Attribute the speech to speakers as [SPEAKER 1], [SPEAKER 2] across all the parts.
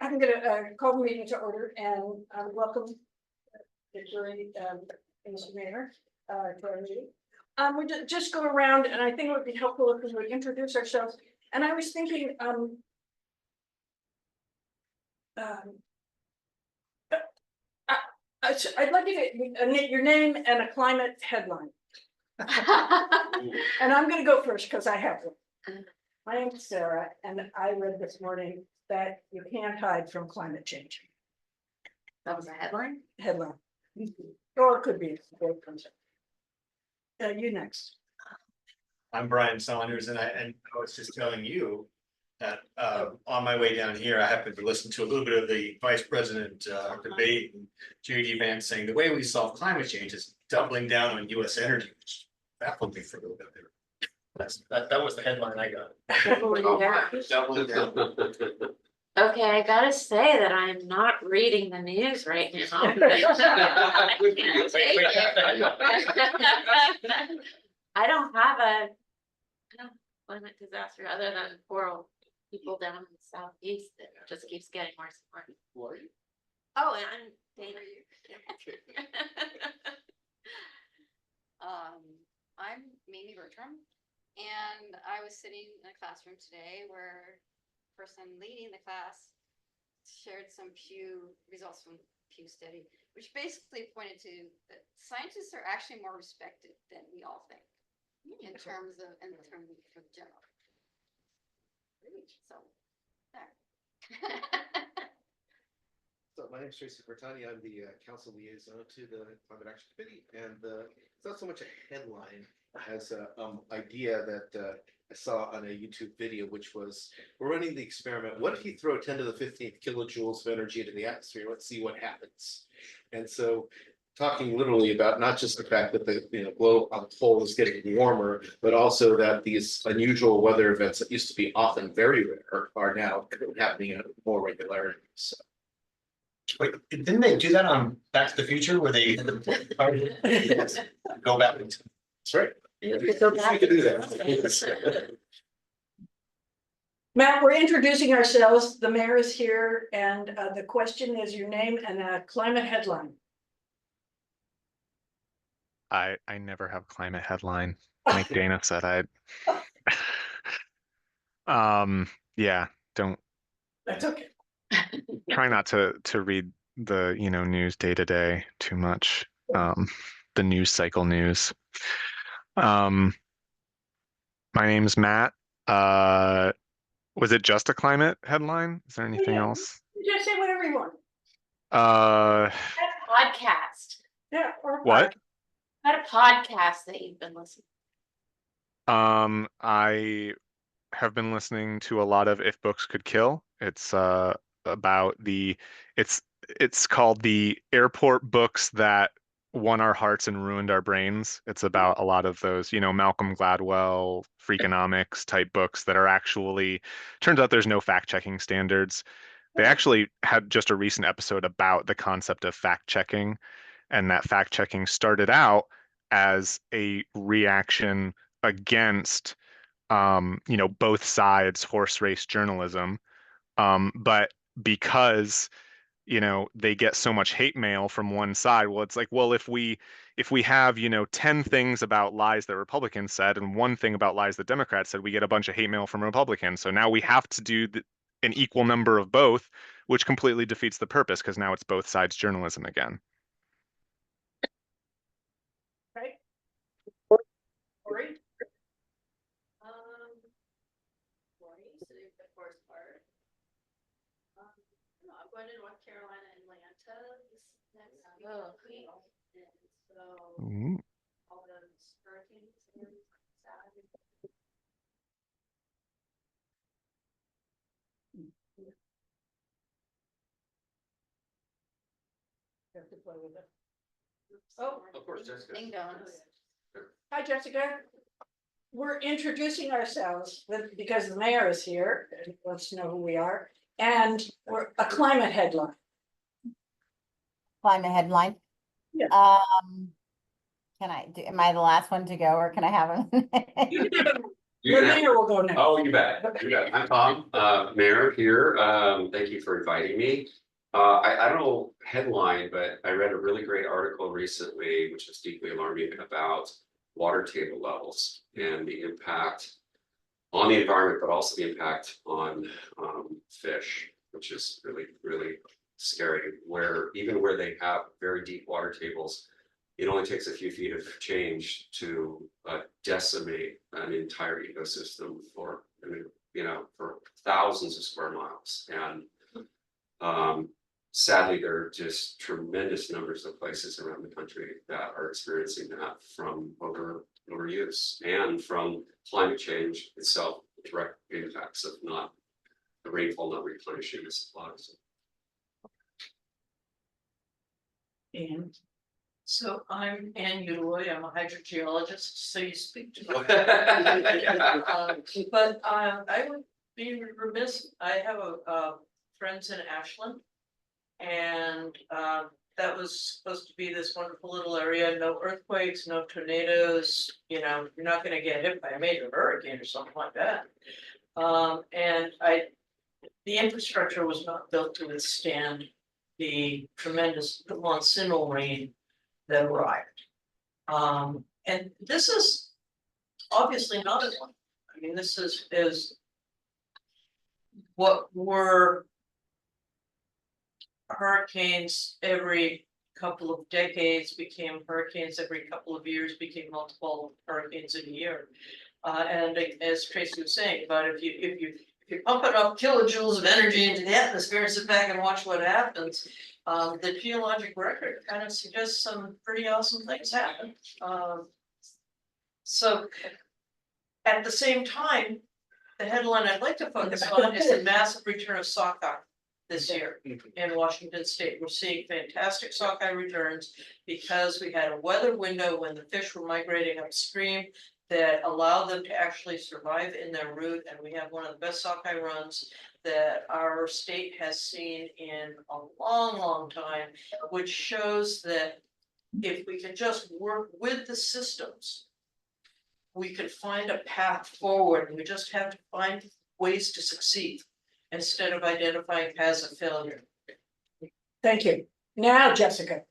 [SPEAKER 1] I'm going to call the meeting to order and welcome the jury, Mr. Mayor, to our meeting. We just go around, and I think it would be helpful if we would introduce ourselves. And I was thinking, I'd like you to your name and a climate headline. And I'm going to go first because I have one. My name is Sarah, and I read this morning that you can't hide from climate change.
[SPEAKER 2] That was a headline?
[SPEAKER 1] Headline. Or it could be. You next.
[SPEAKER 3] I'm Brian Saunders, and I was just telling you that on my way down here, I happened to listen to a little bit of the vice president debate, and JD Vance saying the way we solve climate change is doubling down on US energy, which baffled me for a little bit there. That was the headline I got. Doubling down.
[SPEAKER 2] Okay, I gotta say that I'm not reading the news right now. I don't have a climate disaster other than poor people down in the southeast that just keeps getting worse and worse.
[SPEAKER 3] Who are you?
[SPEAKER 2] Oh, and I'm Dana.
[SPEAKER 4] I'm Mamie Bertram, and I was sitting in a classroom today where the person leading the class shared some results from Pew study, which basically pointed to that scientists are actually more respected than we all think in terms of for the general. So there.
[SPEAKER 5] So my name is Tracy Bertani. I'm the council liaison to the Climate Action Committee, and it's not so much a headline as an idea that I saw on a YouTube video, which was, we're running the experiment. What if you throw 10 to the 15th kilojoules of energy into the atmosphere? Let's see what happens. And so talking literally about not just the fact that the globe on the whole is getting warmer, but also that these unusual weather events that used to be often very rare are now happening at more regularity. So.
[SPEAKER 3] Wait, didn't they do that on Back to the Future where they go back?
[SPEAKER 5] That's right.
[SPEAKER 2] You
[SPEAKER 5] We
[SPEAKER 2] could go back.
[SPEAKER 5] could do that.
[SPEAKER 1] Matt, we're introducing ourselves. The mayor is here, and the question is your name and a climate headline.
[SPEAKER 6] I never have climate headline. Like Dana said, yeah, don't
[SPEAKER 1] That's okay.
[SPEAKER 6] try not to read the news day to day too much. The news cycle news. My name's Matt. Was it just a climate headline? Is there anything else?
[SPEAKER 1] Just say whatever you want.
[SPEAKER 2] Podcast.
[SPEAKER 1] Yeah. Or
[SPEAKER 6] What?
[SPEAKER 2] Had a podcast that you've been listening.
[SPEAKER 6] I have been listening to a lot of If Books Could Kill. It's about it's called the airport books that won our hearts and ruined our brains. It's about a lot of those, Malcolm Gladwell, Freakonomics type books that are actually, turns out there's no fact checking standards. They actually had just a recent episode about the concept of fact checking, and that fact checking started out as a reaction against both sides horse race journalism, but because they get so much hate mail from one side, well, it's like, well, if we have 10 things about lies that Republicans said and one thing about lies that Democrats said, we get a bunch of hate mail from Republicans. So now we have to do an equal number of both, which completely defeats the purpose because now it's both sides journalism again.
[SPEAKER 1] Right. Corey?
[SPEAKER 4] Sitting the forest part. I'm going to North Carolina and Atlanta this next week. And so all those hurricanes are sad.
[SPEAKER 1] You have to play with it. Oh,
[SPEAKER 3] Of course, Jessica.
[SPEAKER 4] Ding dongs.
[SPEAKER 1] hi, Jessica. We're introducing ourselves because the mayor is here and wants to know who we are, and we're a climate headline.
[SPEAKER 7] Climate headline.
[SPEAKER 1] Yeah.
[SPEAKER 7] am I the last one to go or can I have
[SPEAKER 1] The
[SPEAKER 8] You can have-
[SPEAKER 1] mayor will go next.
[SPEAKER 8] Oh, you bet, you bet. I'm Tom, mayor here. Thank you for inviting me. I don't know headline, but I read a really great article recently, which is deeply alarming about water table levels and the impact on the environment, but also the impact on fish, which is really, really scary. Where even where they have very deep water tables, it only takes a few feet of change to decimate an entire ecosystem for, I mean, you know, for thousands of square miles. And sadly, there are just tremendous numbers of places around the country that are experiencing that from overuse and from climate change itself, direct impacts of not the rainfall not replenishing the supplies.
[SPEAKER 1] And so I'm Ann Uloy, I'm a hydrogeologist, so you speak to me. But I would be remiss, I have friends in Ashland. And that was supposed to be this wonderful little area, no earthquakes, no tornadoes, you know, you're not gonna get hit by a major hurricane or something like that. And the infrastructure was not built to withstand the tremendous monsoonal rain that arrived. And this is obviously not a one. I mean, this is what were hurricanes every couple of decades became hurricanes every couple of years, became multiple hurricanes in a year. And as Tracy was saying, about if you pump enough kilojoules of energy into the atmosphere and sit back and watch what happens, the geologic record kind of suggests some pretty awesome things happen. So at the same time, the headline I'd like to focus on is the massive return of sockeye this year in Washington State. We're seeing fantastic sockeye returns because we had a weather window when the fish were migrating upstream that allowed them to actually survive in their route. And we have one of the best sockeye runs that our state has seen in a long, long time, which shows that if we can just work with the systems, we could find a path forward. We just have to find ways to succeed instead of identifying paths of failure. Thank you. Now, Jessica.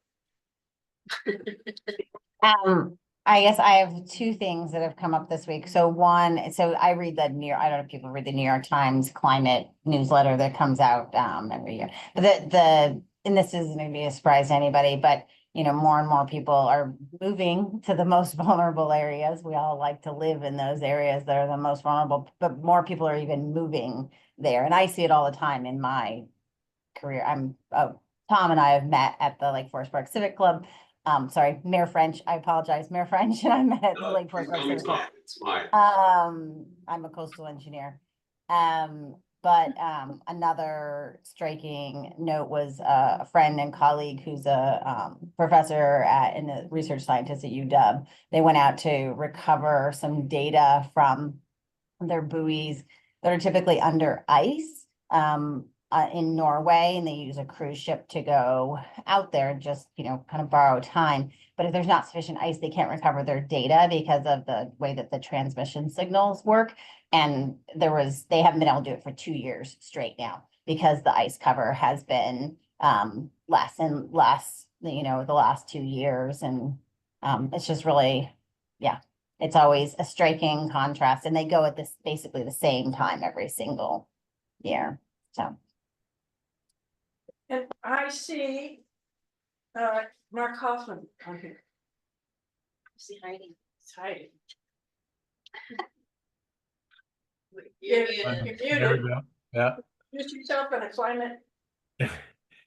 [SPEAKER 7] I guess I have two things that have come up this week. So one, so I read I don't know if people read the New York Times climate newsletter that comes out every year. But and this isn't going to be a surprise to anybody, but you know, more and more people are moving to the most vulnerable areas. We all like to live in those areas that are the most vulnerable, but more people are even moving there. And I see it all the time in my career. Tom and I have met at the Lake Forest Park Civic Club. Sorry, Mayor French, I apologize, Mayor French, and I met at the Lake Forest Park Civic Club.
[SPEAKER 8] It's mine.
[SPEAKER 7] I'm a coastal engineer. But another striking note was a friend and colleague who's a professor and a research scientist at UW. They went out to recover some data from their buoys that are typically under ice in Norway, and they use a cruise ship to go out there and just, you know, kind of borrow time. But if there's not sufficient ice, they can't recover their data because of the way that the transmission signals work. And they haven't been able to do it for 2 years straight now because the ice cover has been less and less, you know, the last 2 years. And it's just really, yeah, it's always a striking contrast. And they go at this basically the same time every single year. So.
[SPEAKER 1] And I see Mark Hoffman on here.
[SPEAKER 2] Is he hiding?
[SPEAKER 1] He's hiding.
[SPEAKER 2] You're
[SPEAKER 1] You're
[SPEAKER 2] muted.
[SPEAKER 9] There we
[SPEAKER 1] muted.
[SPEAKER 9] go. Yeah,
[SPEAKER 1] Use yourself in a climate.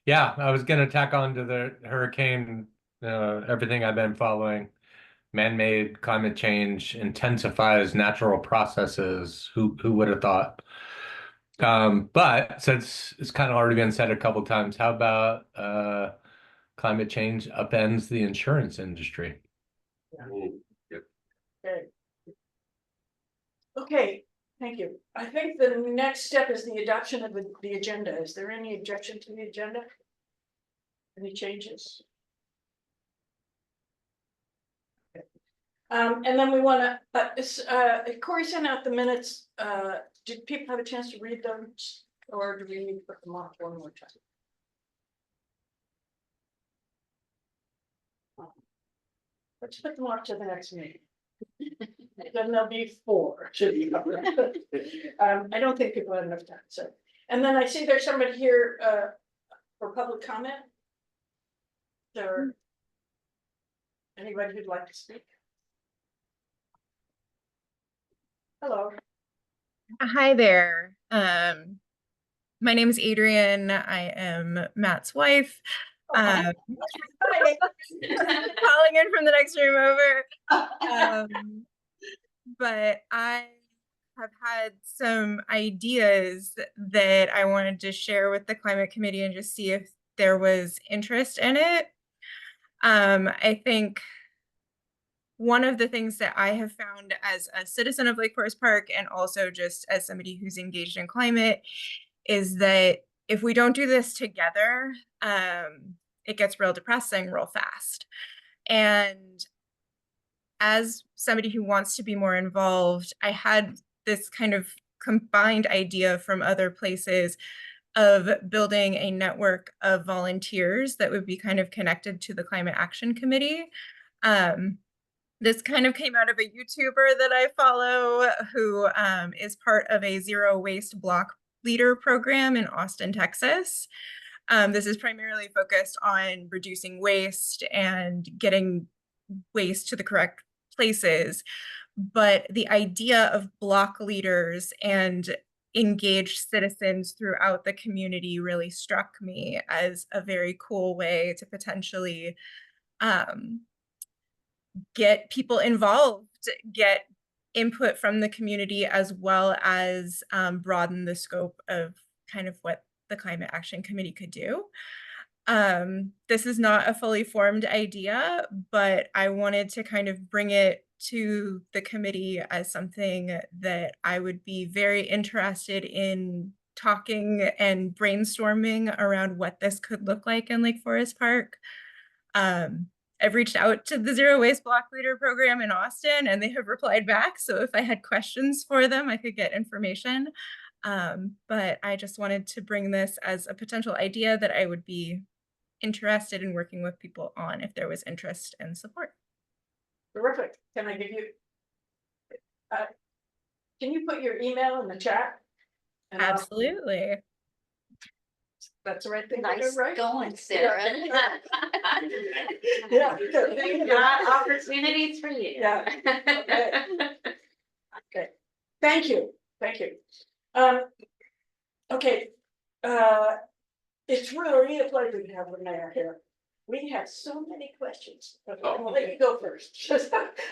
[SPEAKER 9] yeah, I was gonna tack on to the hurricane, everything I've been following. Man-made climate change intensifies natural processes. Who would have thought? But since it's kind of already been said a couple times, how about climate change upends the insurance industry?
[SPEAKER 1] Okay. Okay, thank you. I think the next step is the adoption of the agenda. Is there any objection to the agenda? Any changes? And then we wanna, Corey sent out the minutes, did people have a chance to read them? Or do we need to put them off one more time? Let's put them off to the next meeting. Then there'll be 4, should be. I don't think people have enough time, so. And then I see there's somebody here, for public comment. So. Anybody who'd like to speak? Hello.
[SPEAKER 10] Hi there. My name is Adrian. I am Matt's wife.
[SPEAKER 1] Hi.
[SPEAKER 10] Calling in from the next room over. But I have had some ideas that I wanted to share with the climate committee and just see if there was interest in it. I think one of the things that I have found as a citizen of Lake Forest Park and also just as somebody who's engaged in climate is that if we don't do this together, it gets real depressing real fast. And as somebody who wants to be more involved, I had this kind of combined idea from other places of building a network of volunteers that would be kind of connected to the Climate Action Committee. This kind of came out of a YouTuber that I follow who is part of a zero waste block leader program in Austin, Texas. This is primarily focused on reducing waste and getting waste to the correct places. But the idea of block leaders and engaged citizens throughout the community really struck me as a very cool way to potentially get people involved, get input from the community, as well as broaden the scope of kind of what the Climate Action Committee could do. This is not a fully formed idea, but I wanted to kind of bring it to the committee as something that I would be very interested in talking and brainstorming around what this could look like in Lake Forest Park. I've reached out to the Zero Waste Block Leader program in Austin and they have replied back. So if I had questions for them, I could get information. But I just wanted to bring this as a potential idea that I would be interested in working with people on if there was interest and support.
[SPEAKER 1] Terrific. Can I give you? Can you put your email in the chat? And
[SPEAKER 10] Absolutely.
[SPEAKER 1] that's the right thing to do,
[SPEAKER 4] Nice
[SPEAKER 1] right?
[SPEAKER 4] going, Sarah.
[SPEAKER 1] Yeah.
[SPEAKER 2] We've got opportunities for you.
[SPEAKER 1] Yeah. Okay. Thank you. Thank you. Okay. It's really a pleasure to have the mayor here. We have so many questions, but I'm gonna let you go first.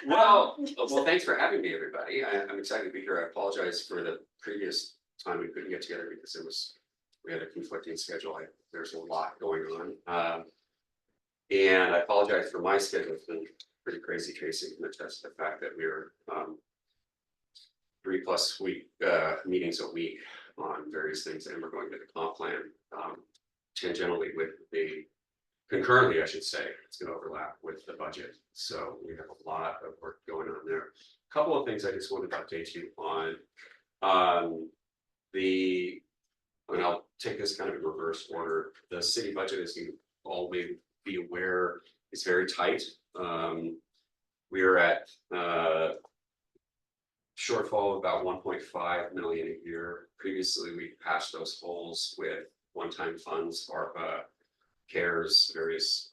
[SPEAKER 8] Well, thanks for having me, everybody. I'm excited to be here. I apologize for the previous time we couldn't get together because we had a conflicting schedule. There's a lot going on. And I apologize for my schedule. It's been pretty crazy. Tracy can attest to the fact that we were 3+ week meetings a week on various things, and we're going to the comp plan tangentially with concurrently, I should say. It's going to overlap with the budget. So we have a lot of work going on there. A couple of things I just wanted to update you on. And I'll take this kind of in reverse order. The city budget, as you all may be aware, is very tight. We are at shortfall of about 1.5 million a year. Previously, we patched those holes with one-time funds, ARPA, CARES, various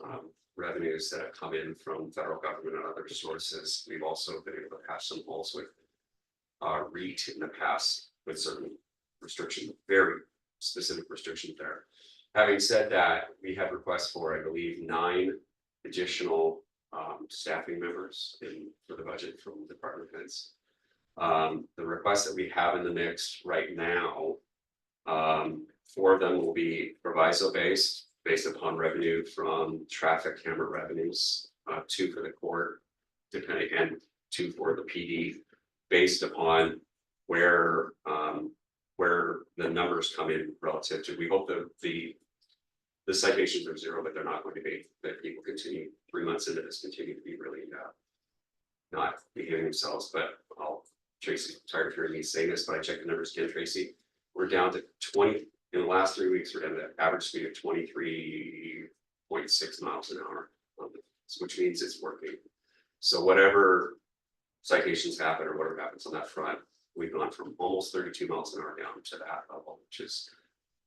[SPEAKER 8] revenues that have come in from federal government and other sources. We've also been able to patch some holes with REIT in the past with certain restrictions, very specific restrictions there. Having said that, we have requests for, I believe, 9 additional staffing members for the budget from department heads. The requests that we have in the mix right now, 4 of them will be proviso based upon revenue from traffic camera revenues, 2 for the court, depending, and 2 for the PD, based upon where the numbers come in relative to. We hope that the citations are 0, but they're not going to be. That people continue 3 months into this continue to be really not behaving themselves, but Tracy, tired of hearing me say this, but I checked the numbers again, Tracy. We're down to 20, in the last 3 weeks, we're down to average speed of 23.6 miles an hour. Which means it's working. So whatever citations happen or whatever happens on that front, we've gone from almost 32 miles an hour down to that level, which is,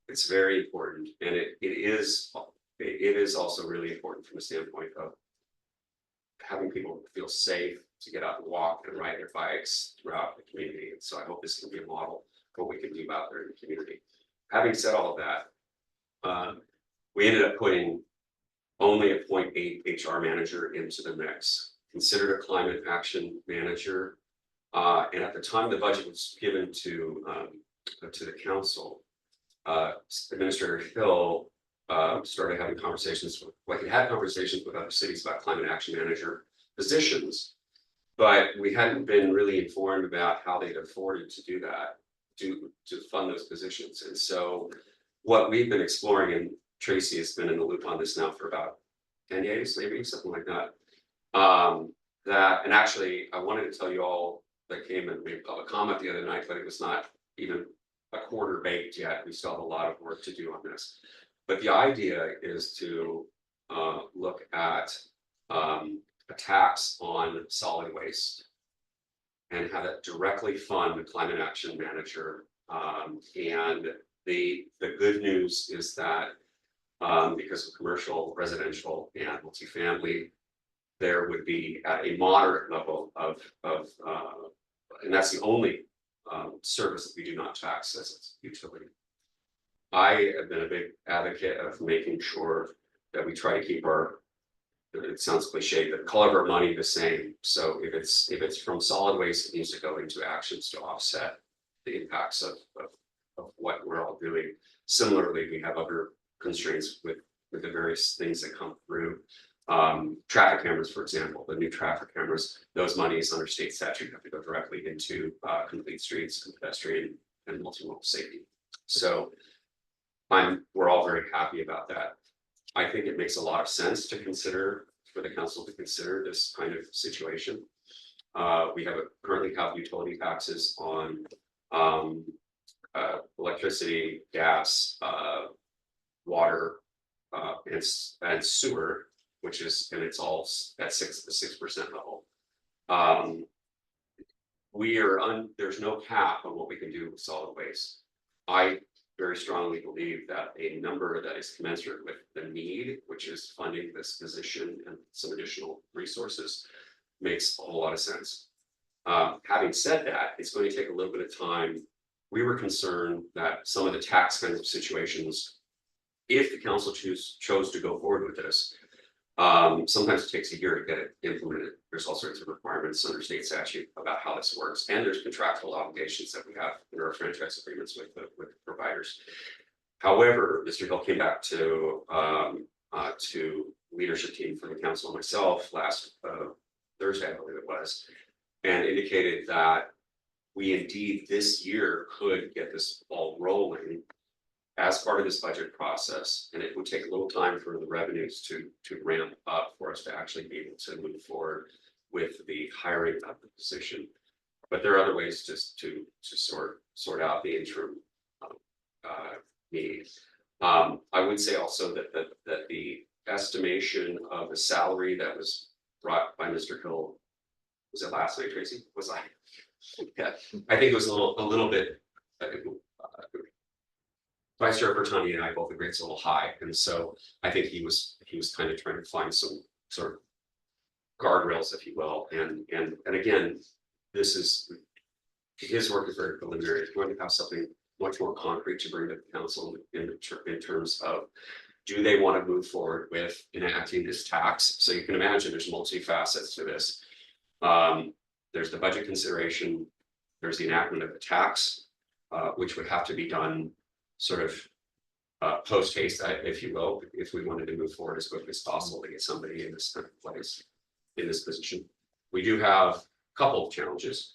[SPEAKER 8] it's very important. And it is also really important from the standpoint of having people feel safe to get out and walk and ride their bikes throughout the community. And so I hope this can be a model for what we can do out there in the community. Having said all of that, we ended up putting only a 0.8 HR manager into the mix, considered a climate action manager. And at the time the budget was given to the council, Administrator Hill started having conversations with, he had conversations with other cities about climate action manager positions, but we hadn't been really informed about how they'd afforded to do that, to fund those positions. And so what we've been exploring, and Tracy has been in the loop on this now for about 10 days, maybe something like that. And actually I wanted to tell you all that came and made public comment the other night, but it was not even a quarter baked yet. We still have a lot of work to do on this. But the idea is to look at a tax on solid waste and have it directly fund the climate action manager. And the good news is that because of commercial, residential, and multifamily, there would be at a moderate level of and that's the only service that we do not tax as a utility. I have been a big advocate of making sure that we try to keep our, it sounds cliche, but color of our money the same. So if it's from solid waste, it needs to go into actions to offset the impacts of what we're all doing. Similarly, we have other constraints with the various things that come through. Traffic cameras, for example, the new traffic cameras, those monies under state statute have to go directly into complete streets and pedestrian and multimodal safety. So we're all very happy about that. I think it makes a lot of sense to consider, for the council to consider this kind of situation. We currently have utility taxes on electricity, gas, water, and sewer, which is, and it's all at the 6% level. There's no cap on what we can do with solid waste. I very strongly believe that a number that is commensurate with the need, which is funding this position and some additional resources, makes a whole lot of sense. Having said that, it's going to take a little bit of time. We were concerned that some of the tax kind of situations, if the council chose to go forward with this, sometimes it takes a year to get it implemented. There's all sorts of requirements under state statute about how this works, and there's contractual obligations that we have in our franchise agreements with providers. However, Mr. Hill came back to leadership team for the council and myself last Thursday, I believe it was, and indicated that we indeed this year could get this ball rolling as part of this budget process, and it would take a little time for the revenues to ramp up for us to actually be able to move forward with the hiring of the position. But there are other ways to sort out the interim needs. I would say also that the estimation of the salary that was brought by Mr. Hill, was it last night, Tracy? Was I? Yeah, I think it was a little bit. Vice Chair Bertani and I both agreed it's a little high, and so I think he was kind of trying to find some sort of guardrails, if you will. And again, his work is very preliminary. He's going to have something much more concrete to bring to the council in terms of, do they want to move forward with enacting this tax? So you can imagine there's multi-facets to this. There's the budget consideration, there's the enactment of the tax, which would have to be done sort of post haste, if you will, if we wanted to move forward as quickly as possible to get somebody in this kind of place, in this position. We do have a couple of challenges.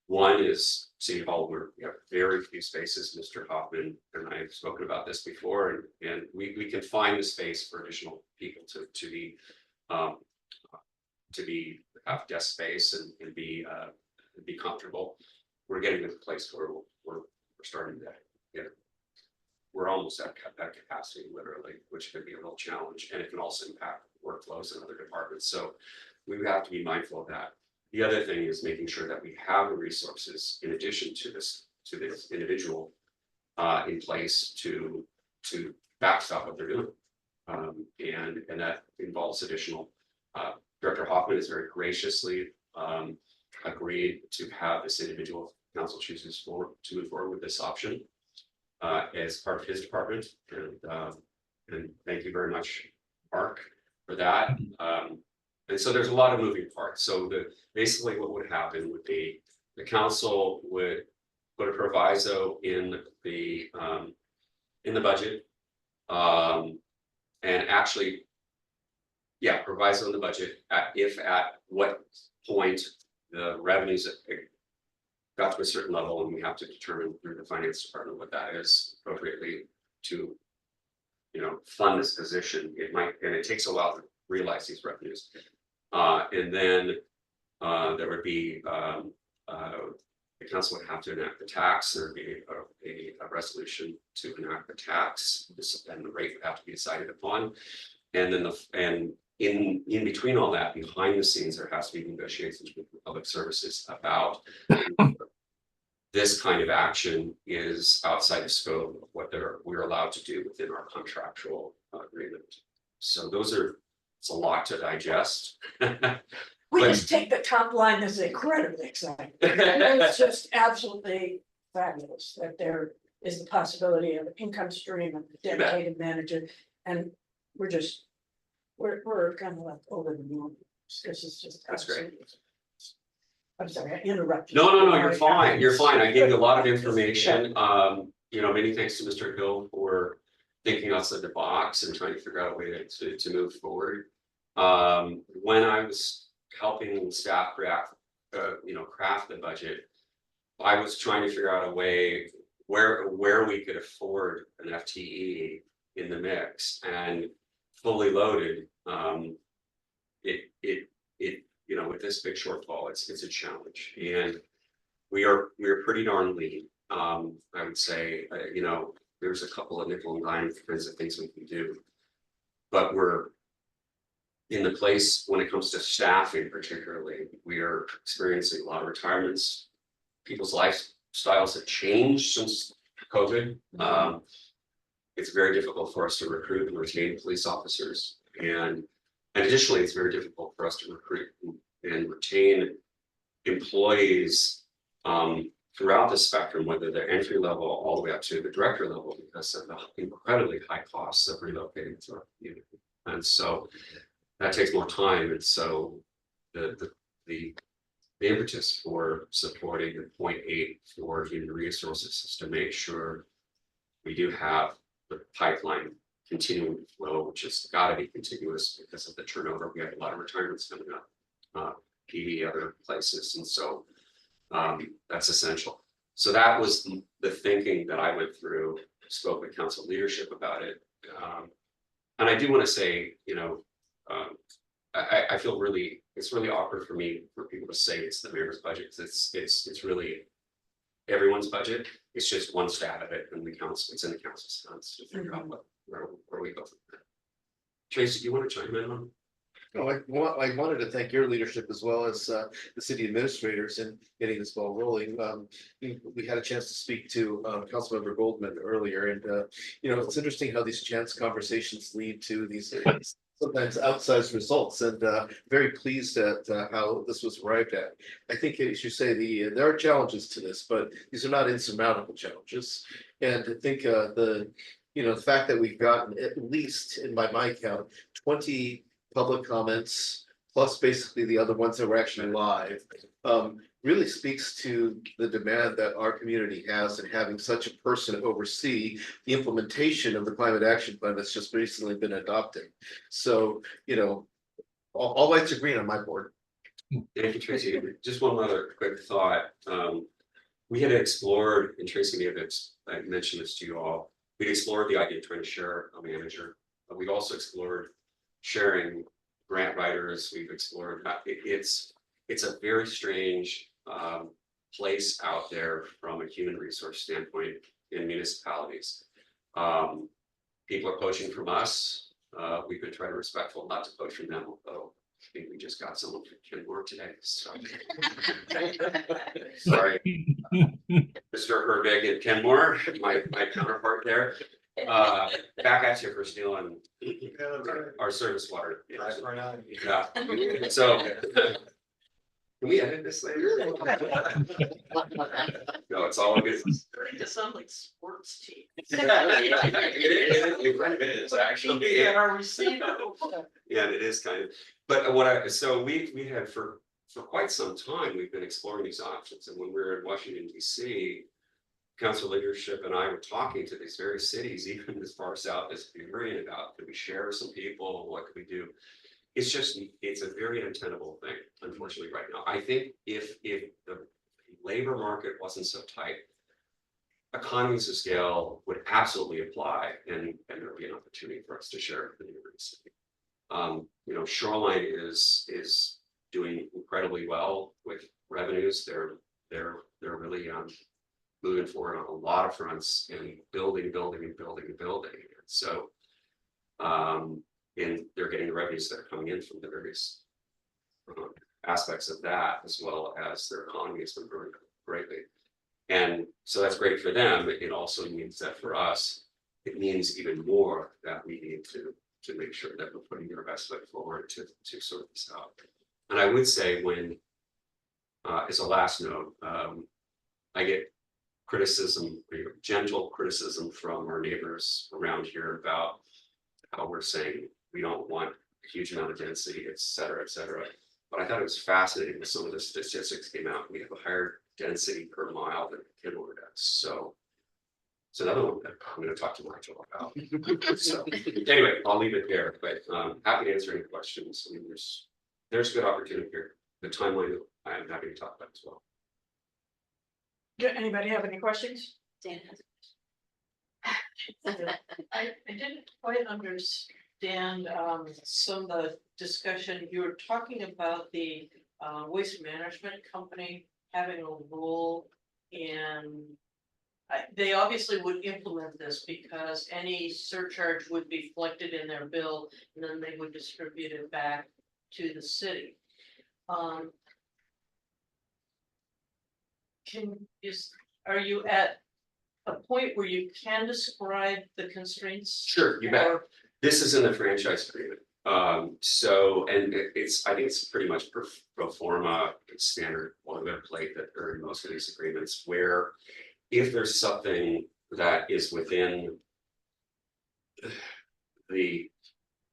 [SPEAKER 8] One is City Hall, where we have very few spaces. Mr. Hoffman and I have spoken about this before, and we can find the space for additional people to be have desk space and be comfortable. We're getting to the place where we're starting to get. We're almost at capacity, literally, which could be a real challenge, and it can also impact workflows in other departments. So we have to be mindful of that. The other thing is making sure that we have the resources in addition to this individual in place to backstop what they're doing. And that involves additional. Director Hoffman has very graciously agreed to have this individual council chooses to move forward with this option as part of his department. And thank you very much, Mark, for that. And so there's a lot of moving parts. So basically what would happen would be the council would put a proviso in the budget. And actually, yeah, proviso in the budget if at what point the revenues got to a certain level, and we have to determine through the finance department what that is appropriately to, fund this position. And it takes a while to realize these revenues. And then there would be the council would have to enact the tax. There would be a resolution to enact the tax, and the rate would have to be decided upon. And then in between all that, behind the scenes, there has to be negotiations with public services about this kind of action is outside the scope of what we're allowed to do within our contractual agreement. So it's a lot to digest.
[SPEAKER 1] We just take the top line, this is incredibly exciting. It's just absolutely fabulous that there is the possibility of an income stream of a dedicated manager. And we're kind of like over the moon. This is just.
[SPEAKER 8] That's great.
[SPEAKER 1] I'm sorry, I interrupted.
[SPEAKER 8] No, you're fine. You're fine. I gave you a lot of information. Many thanks to Mr. Hill for thinking outside the box and trying to figure out a way to move forward. When I was helping staff craft the budget, I was trying to figure out a way where we could afford an FTE in the mix, and fully loaded. With this big shortfall, it's a challenge, and we are pretty darn lean. I would say, there's a couple of nickel and dime kinds of things we can do, but we're in the place when it comes to staffing, particularly, we are experiencing a lot of retirements. People's lifestyles have changed since COVID. It's very difficult for us to recruit and retain police officers, and additionally, it's very difficult for us to recruit and retain employees throughout the spectrum, whether they're entry level all the way up to the director level, because of the incredibly high costs of relocating to our community. And so that takes more time. And so the impetus for supporting the 0.8 for human resources is to make sure we do have the pipeline continuing to flow, which has got to be continuous because of the turnover. We have a lot of retirements coming up, PD, other places, and so that's essential. So that was the thinking that I went through, spoke with council leadership about it, and I do want to say, I feel it's really awkward for me for people to say it's the mayor's budget. It's really everyone's budget. It's just one stab of it, and it's in the council's hands to figure out where we go from there. Tracy, do you want to chime in on?
[SPEAKER 5] No, I wanted to thank your leadership as well as the city administrators in getting this ball rolling. We had a chance to speak to Councilmember Goldman earlier, and it's interesting how these chance conversations lead to these sometimes outsized results, and very pleased at how this was arrived at. I think, as you say, there are challenges to this, but these are not insurmountable challenges. And I think the fact that we've gotten at least, by my count, 20 public comments, plus basically the other ones that were actually live, really speaks to the demand that our community has in having such a person oversee the implementation of the climate action plan that's just recently been adopted. So, all lights are green on my board.
[SPEAKER 8] Thank you, Tracy. Just one other quick thought. We had explored, and Tracy may have I mentioned this to you all, we'd explored the idea of trying to share a manager. We've also explored sharing grant writers, we've explored, it's a very strange place out there from a human resource standpoint in municipalities. People are poaching from us. We've been trying to be respectful not to poach from them, although I think we just got someone from Kenmore today, so. Sorry, Mr. Hervig at Kenmore, my counterpart there. Back at you for stealing our service water. Yeah, so. Can we edit this later? No, it's all good.
[SPEAKER 1] It sounds like sports team.
[SPEAKER 8] It is actually.
[SPEAKER 1] Yeah, our receiver.
[SPEAKER 8] Yeah, it is kind of, but so we had for quite some time, we've been exploring these options, and when we were in Washington DC. Council leadership and I were talking to these various cities, even as far south as Bavarian, about could we share some people, what could we do? It's a very untenable thing, unfortunately, right now. I think if the labor market wasn't so tight, economies of scale would absolutely apply, and there would be an opportunity for us to share the university. You know, Shoreline is doing incredibly well with revenues. They're really moving forward on a lot of fronts and building. So, and they're getting the revenues that are coming in from the various aspects of that, as well as their economy has been growing greatly. And so that's great for them. It also means that for us, it means even more that we need to make sure that we're putting our best foot forward to sort this out. And I would say when, as a last note, I get criticism, gentle criticism from our neighbors around here about how we're saying we don't want a huge amount of density, et cetera, et cetera. But I thought it was fascinating when some of the statistics came out. We have a higher density per mile than Kenmore does. So it's another one that I'm going to talk to Nigel about. So anyway, I'll leave it there. But happy to answer any questions. I mean, there's good opportunity here. The timeline I am happy to talk about as well.
[SPEAKER 1] Anybody have any questions?
[SPEAKER 2] Dan
[SPEAKER 1] I didn't quite understand some of the discussion. You were talking about the waste management company having a role in. They obviously would implement this because any surcharge would be collected in their bill and then they would distribute it back to the city. Are you at a point where you can describe the constraints?
[SPEAKER 8] Sure, you bet. This is in the franchise agreement. So, and I think it's pretty much pro forma, standard boilerplate that are in most of these agreements, where if there's something that is within the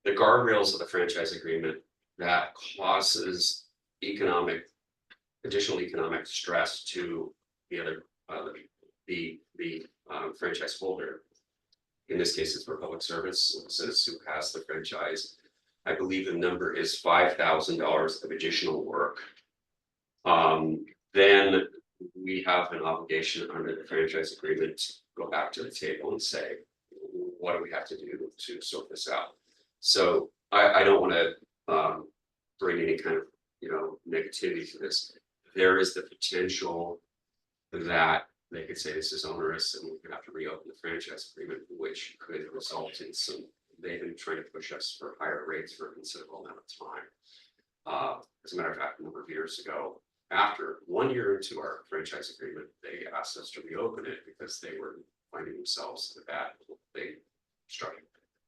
[SPEAKER 8] guardrails of the franchise agreement that causes additional economic stress to the other the franchise holder. In this case, it's for public services who has the franchise. I believe the number is $5,000 of additional work. Then we have an obligation under the franchise agreement to go back to the table and say, what do we have to do to sort this out? So I don't want to bring any kind of negativity to this. There is the potential that they could say this is onerous and we're gonna have to reopen the franchise agreement, which could result in some, they've been trying to push us for higher rates for a considerable amount of time. As a matter of fact, a number of years ago, after 1 year into our franchise agreement, they asked us to reopen it because they were finding themselves that they struck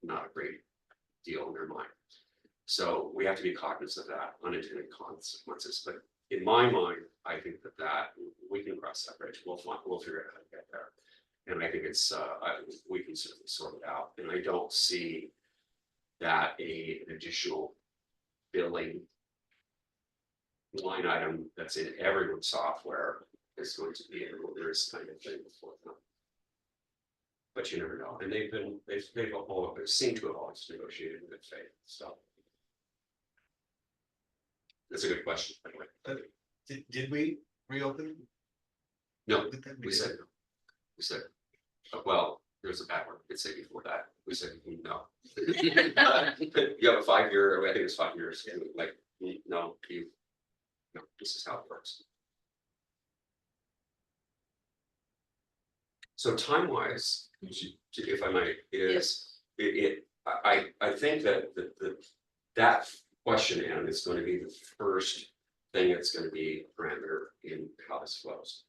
[SPEAKER 8] not a great deal in their mind. So we have to be cognizant of that unintended consequences. But in my mind, I think that we can cross that bridge. We'll figure out how to get there. And I think it's we can certainly sort it out. And I don't see that an additional billing line item that's in everyone's software is going to be a risk kind of thing for them. But you never know. And they've seemed to have always negotiated in good faith. So that's a good question, by the way.
[SPEAKER 5] Did we reopen?
[SPEAKER 8] No, we said no. We said, well, there's a bad word. I'd say before that. We said, no. You have a 5-year, I think it's 5 years, and like, no, no, this is how it works. So time-wise, if I might, I think that that question, Anne, is going to be the first thing that's going to be a parameter in how this flows.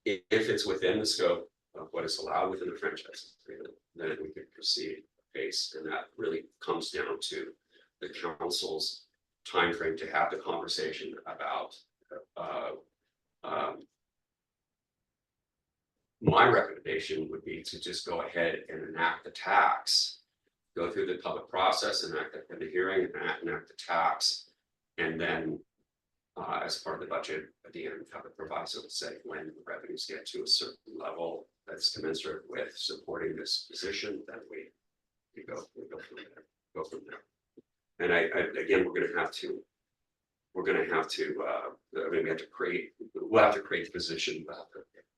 [SPEAKER 8] If it's within the scope of what is allowed within the franchise agreement, then we can proceed pace, and that really comes down to the council's timeframe to have the conversation about. My recommendation would be to just go ahead and enact the tax, go through the public process, enact the hearing, enact the tax, and then as part of the budget at the end, have a proviso to say when the revenues get to a certain level that's commensurate with supporting this position, then we go from there. And again, we're going to have to. I mean, we'll have to create the position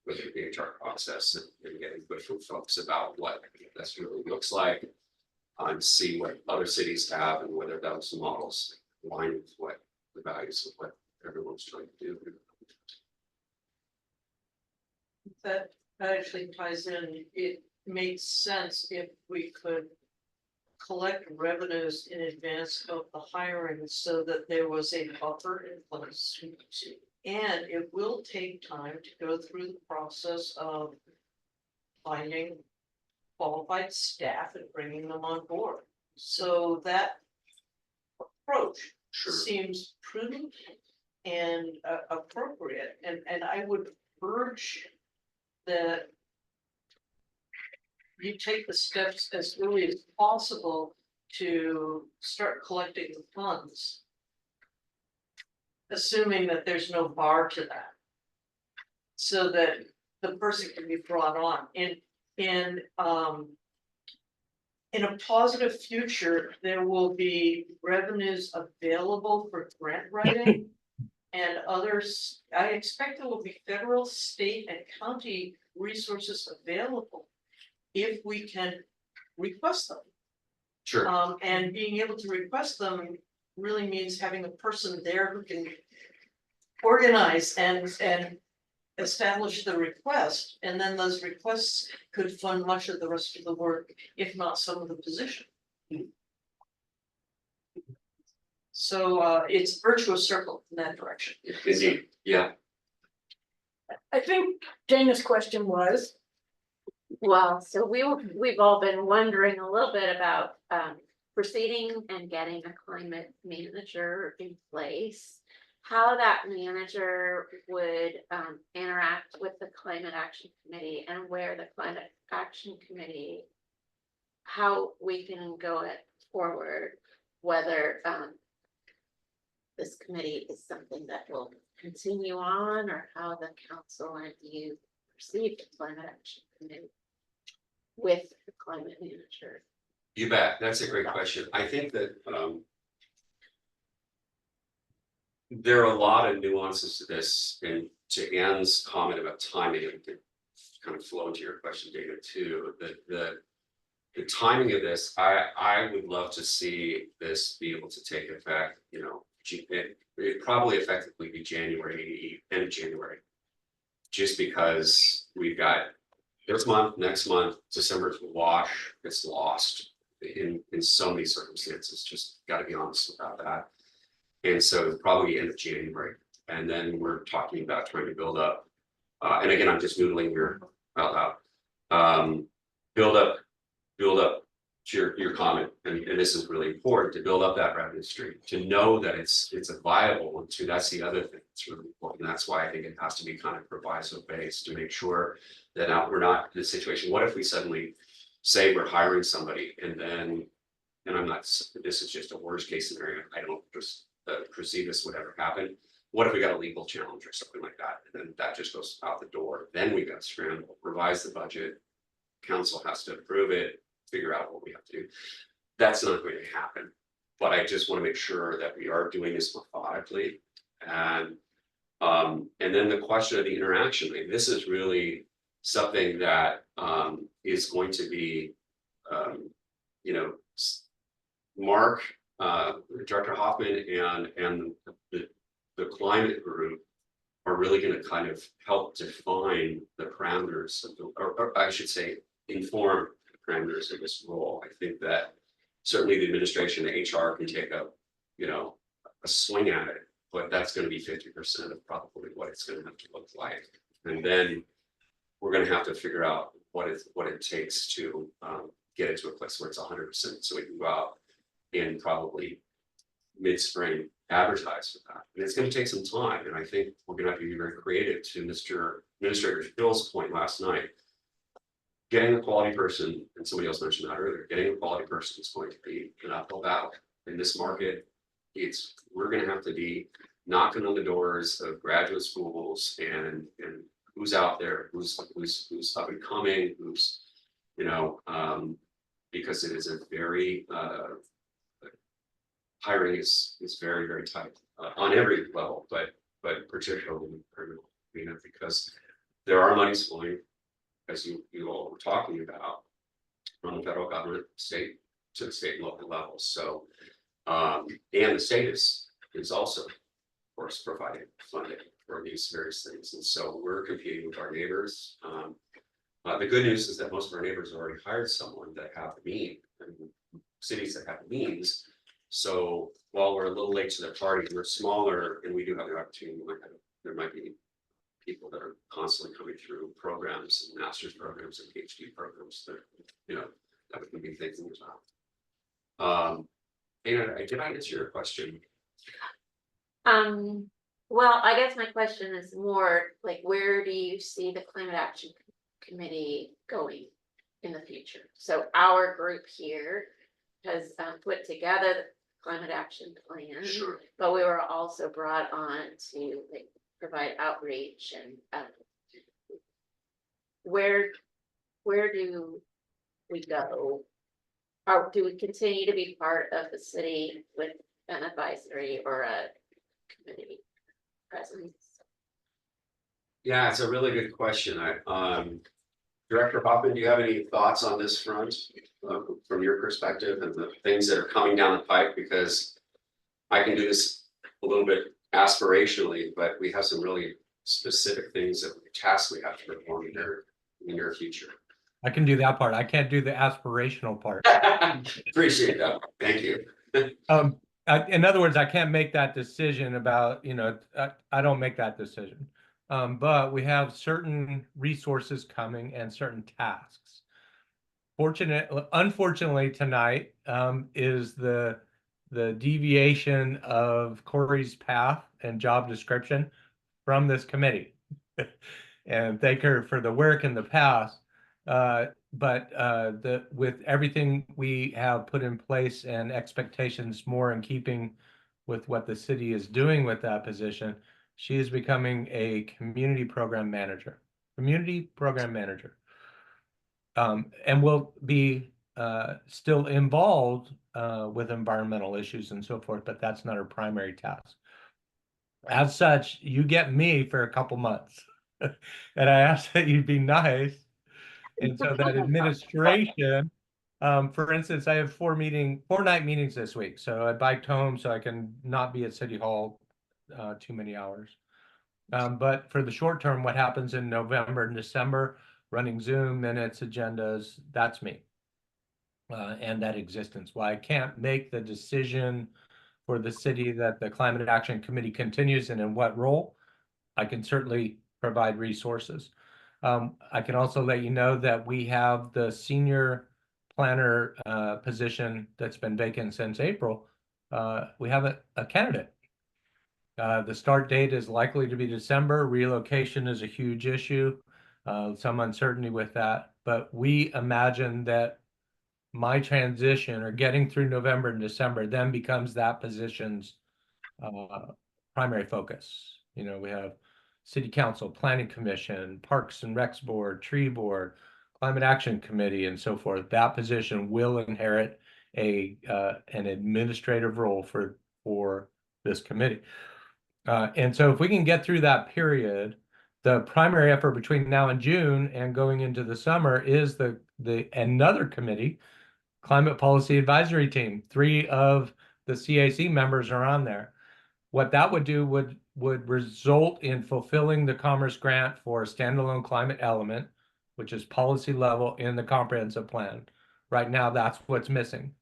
[SPEAKER 8] with the HR process and get input from folks about what this really looks like, and see what other cities have and whether those models align with what the values of what everyone's trying to do.
[SPEAKER 1] That actually ties in. It makes sense if we could collect revenues in advance of the hiring so that there was a buffer in place. And it will take time to go through the process of finding qualified staff and bringing them on board. So that approach seems prudent and appropriate. And I would urge that you take the steps as early as possible to start collecting the funds, assuming that there's no bar to that, so that the person can be brought on. In a positive future, there will be revenues available for grant writing and others. I expect there will be federal, state, and county resources available if we can request them.
[SPEAKER 8] Sure.
[SPEAKER 1] And being able to request them really means having a person there who can organize and establish the request, and then those requests could fund much of the rest of the work, if not some of the position. So it's virtuous circle in that direction.
[SPEAKER 8] Indeed, yeah.
[SPEAKER 1] I think Dana's question was.
[SPEAKER 2] Well, so we've all been wondering a little bit about proceeding and getting a climate manager in place. How that manager would interact with the Climate Action Committee, and where the Climate Action Committee, how we can go it forward, whether this committee is something that will continue on, or how the council and you perceive the Climate Action Committee with the climate manager.
[SPEAKER 8] You bet. That's a great question. I think that there are a lot of nuances to this, and to Anne's comment about timing, and to kind of flow into your question, David, too. The timing of this, I would love to see this be able to take effect. You know, it probably effectively be January, end of January, just because we've got this month, next month, December's wash, it's lost in so many circumstances. Just got to be honest about that. And so probably end of January, and then we're talking about trying to build up. And again, I'm just noodling here out loud. Build up to your comment, and this is really important, to build up that revenue stream, to know that it's a viable one too. That's the other thing that's really important. And that's why I think it has to be kind of proviso based, to make sure that we're not in a situation. What if we suddenly say we're hiring somebody, and then, and I'm not, this is just a worst case scenario, I don't just perceive this would ever happen. What if we got a legal challenge or something like that, and then that just goes out the door? Then we got to scramble, revise the budget, council has to approve it, figure out what we have to do. That's not going to happen. But I just want to make sure that we are doing this methodically. And then the question of the interaction, I mean, this is really something that is going to be you know, Mark, Director Hoffman and the climate group are really going to kind of help define the parameters of or I should say, inform the parameters of this role. I think that certainly the administration, the HR can take a, you know, a swing at it, but that's going to be 50% of probably what it's going to have to look like. And then we're going to have to figure out what it takes to get it to a place where it's 100%. So we can go out and probably mid-spring advertise for that. And it's going to take some time. And I think we're going to have to be very creative, to Mr. Administrator Phil's point last night. Getting a quality person, and somebody else mentioned that earlier, getting a quality person is going to be an uphill battle in this market. We're going to have to be knocking on the doors of graduate schools and who's out there, who's up and coming, who's, you know, because it is a very hiring is very, very tight on every level, but particularly you know, because there are monies flowing, as you all were talking about, from the federal government, state to the state and local levels. So and the state is also, of course, providing funding for these various things. And so we're competing with our neighbors. The good news is that most of our neighbors already hired someone that have the means, and cities that have the means. So while we're a little late to the party, we're smaller, and we do have the opportunity. There might be people that are constantly coming through programs and master's programs and PhD programs that, you know, that we can be thinking about. And did I answer your question?
[SPEAKER 2] Well, I guess my question is more like, where do you see the Climate Action Committee going in the future? So our group here has put together the climate action plan,
[SPEAKER 8] Sure.
[SPEAKER 2] but we were also brought on to like provide outreach and where do we go? Or do we continue to be part of the city with an advisory or a committee presence?
[SPEAKER 8] Yeah, it's a really good question. Director Hoffman, do you have any thoughts on this front from your perspective and the things that are coming down the pipe? Because I can do this a little bit aspirationally, but we have some really specific things that tasks we have to perform in the near future.
[SPEAKER 9] I can do that part. I can't do the aspirational part.
[SPEAKER 8] Appreciate that. Thank you.
[SPEAKER 9] In other words, I can't make that decision about, you know, I don't make that decision. But we have certain resources coming and certain tasks. Unfortunately, tonight is the deviation of Corey's path and job description from this committee. And thank her for the work in the past. But with everything we have put in place and expectations more in keeping with what the city is doing with that position, she is becoming a community program manager. And will be still involved with environmental issues and so forth, but that's not her primary task. As such, you get me for a couple months. And I ask that you be nice. And so that administration, for instance, I have 4 night meetings this week. So I biked home so I can not be at City Hall too many hours. But for the short term, what happens in November and December, running Zoom minutes, agendas, that's me. And that existence. Why I can't make the decision for the city that the Climate Action Committee continues and in what role, I can certainly provide resources. I can also let you know that we have the senior planner position that's been vacant since April. We have a candidate. The start date is likely to be December. Relocation is a huge issue, some uncertainty with that. But we imagine that my transition or getting through November and December then becomes that position's primary focus. You know, we have City Council, Planning Commission, Parks and Recs Board, Tree Board, Climate Action Committee, and so forth. That position will inherit an administrative role for this committee. And so if we can get through that period, the primary effort between now and June and going into the summer is another committee Climate Policy Advisory Team. 3 of the CAC members are on there. What that would do would result in fulfilling the Commerce grant for a standalone climate element, which is policy level in the comprehensive plan. Right now, that's what's missing.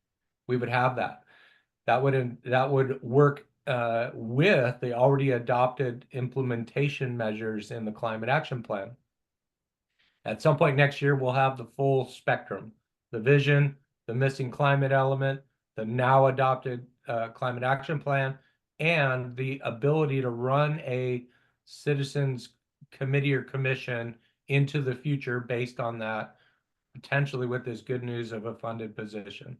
[SPEAKER 9] We would have that. That would work with the already adopted implementation measures in the climate action plan. At some point next year, we'll have the full spectrum, the vision, the missing climate element, the now adopted climate action plan, and the ability to run a citizens committee or commission into the future based on that, potentially with this good news of a funded position.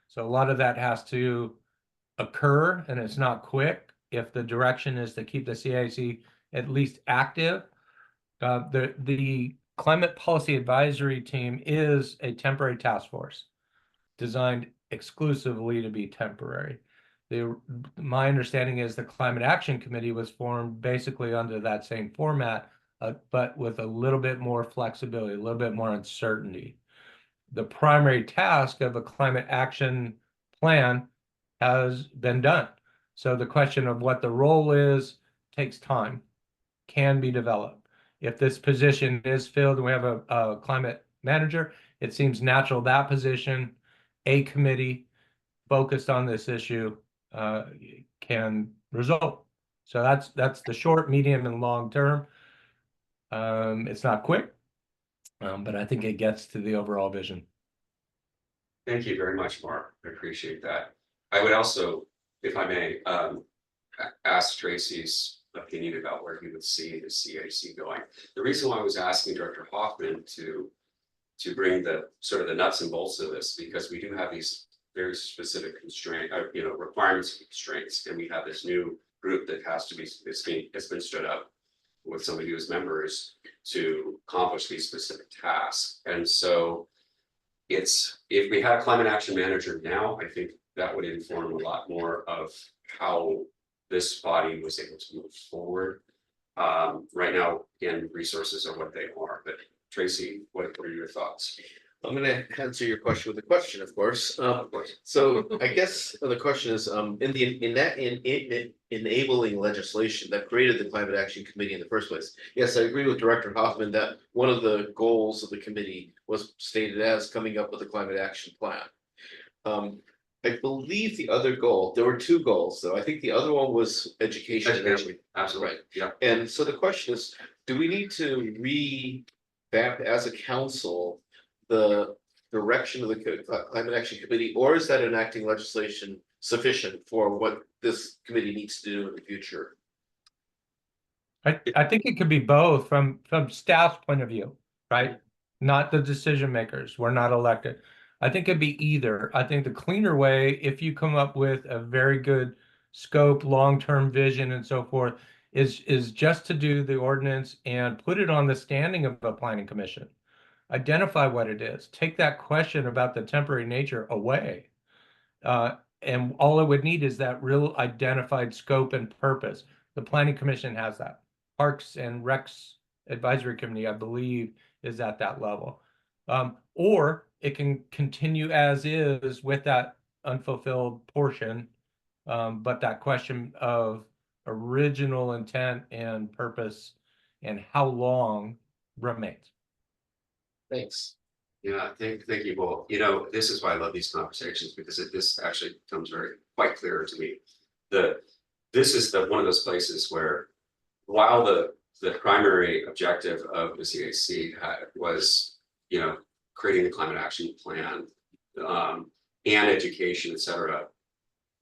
[SPEAKER 9] So a lot of that has to occur, and it's not quick. If the direction is to keep the CIC at least active, the Climate Policy Advisory Team is a temporary task force designed exclusively to be temporary. My understanding is the Climate Action Committee was formed basically under that same format, but with a little bit more flexibility, a little bit more uncertainty. The primary task of a climate action plan has been done. So the question of what the role is takes time, can be developed. If this position is filled and we have a climate manager, it seems natural that position, a committee focused on this issue can result. So that's the short, medium, and long term. It's not quick, but I think it gets to the overall vision.
[SPEAKER 8] Thank you very much, Mark. I appreciate that. I would also, if I may, ask Tracy's opinion about where he would see the CAC going. The reason why I was asking Director Hoffman to bring the sort of the nuts and bolts of this, because we do have these very specific requirements and constraints, and we have this new group that has to be, it's been stood up with some of you as members to accomplish these specific tasks. And so if we had a climate action manager now, I think that would inform a lot more of how this body was able to move forward. Right now, again, resources are what they are, but Tracy, what are your thoughts?
[SPEAKER 5] I'm gonna answer your question with a question, of course. So I guess the question is, in enabling legislation that created the Climate Action Committee in the first place. Yes, I agree with Director Hoffman that one of the goals of the committee was stated as coming up with a climate action plan. I believe the other goal, there were 2 goals, though. I think the other one was education.
[SPEAKER 8] Absolutely.
[SPEAKER 5] Right.
[SPEAKER 8] Yeah.
[SPEAKER 5] And so the question is, do we need to revamp as a council the direction of the Climate Action Committee, or is that enacting legislation sufficient for what this committee needs to do in the future?
[SPEAKER 9] I think it could be both from staff's point of view, right? Not the decision makers. We're not elected. I think it'd be either. I think the cleaner way, if you come up with a very good scope, long-term vision and so forth, is just to do the ordinance and put it on the standing of a planning commission. Identify what it is. Take that question about the temporary nature away. And all it would need is that real identified scope and purpose. The planning commission has that. Parks and Recs Advisory Committee, I believe, is at that level. Or it can continue as is with that unfulfilled portion, but that question of original intent and purpose and how long remains.
[SPEAKER 5] Thanks.
[SPEAKER 8] Yeah, thank you both. This is why I love these conversations, because this actually becomes quite clear to me. This is one of those places where, while the primary objective of the CAC was, creating the climate action plan, and education, et cetera,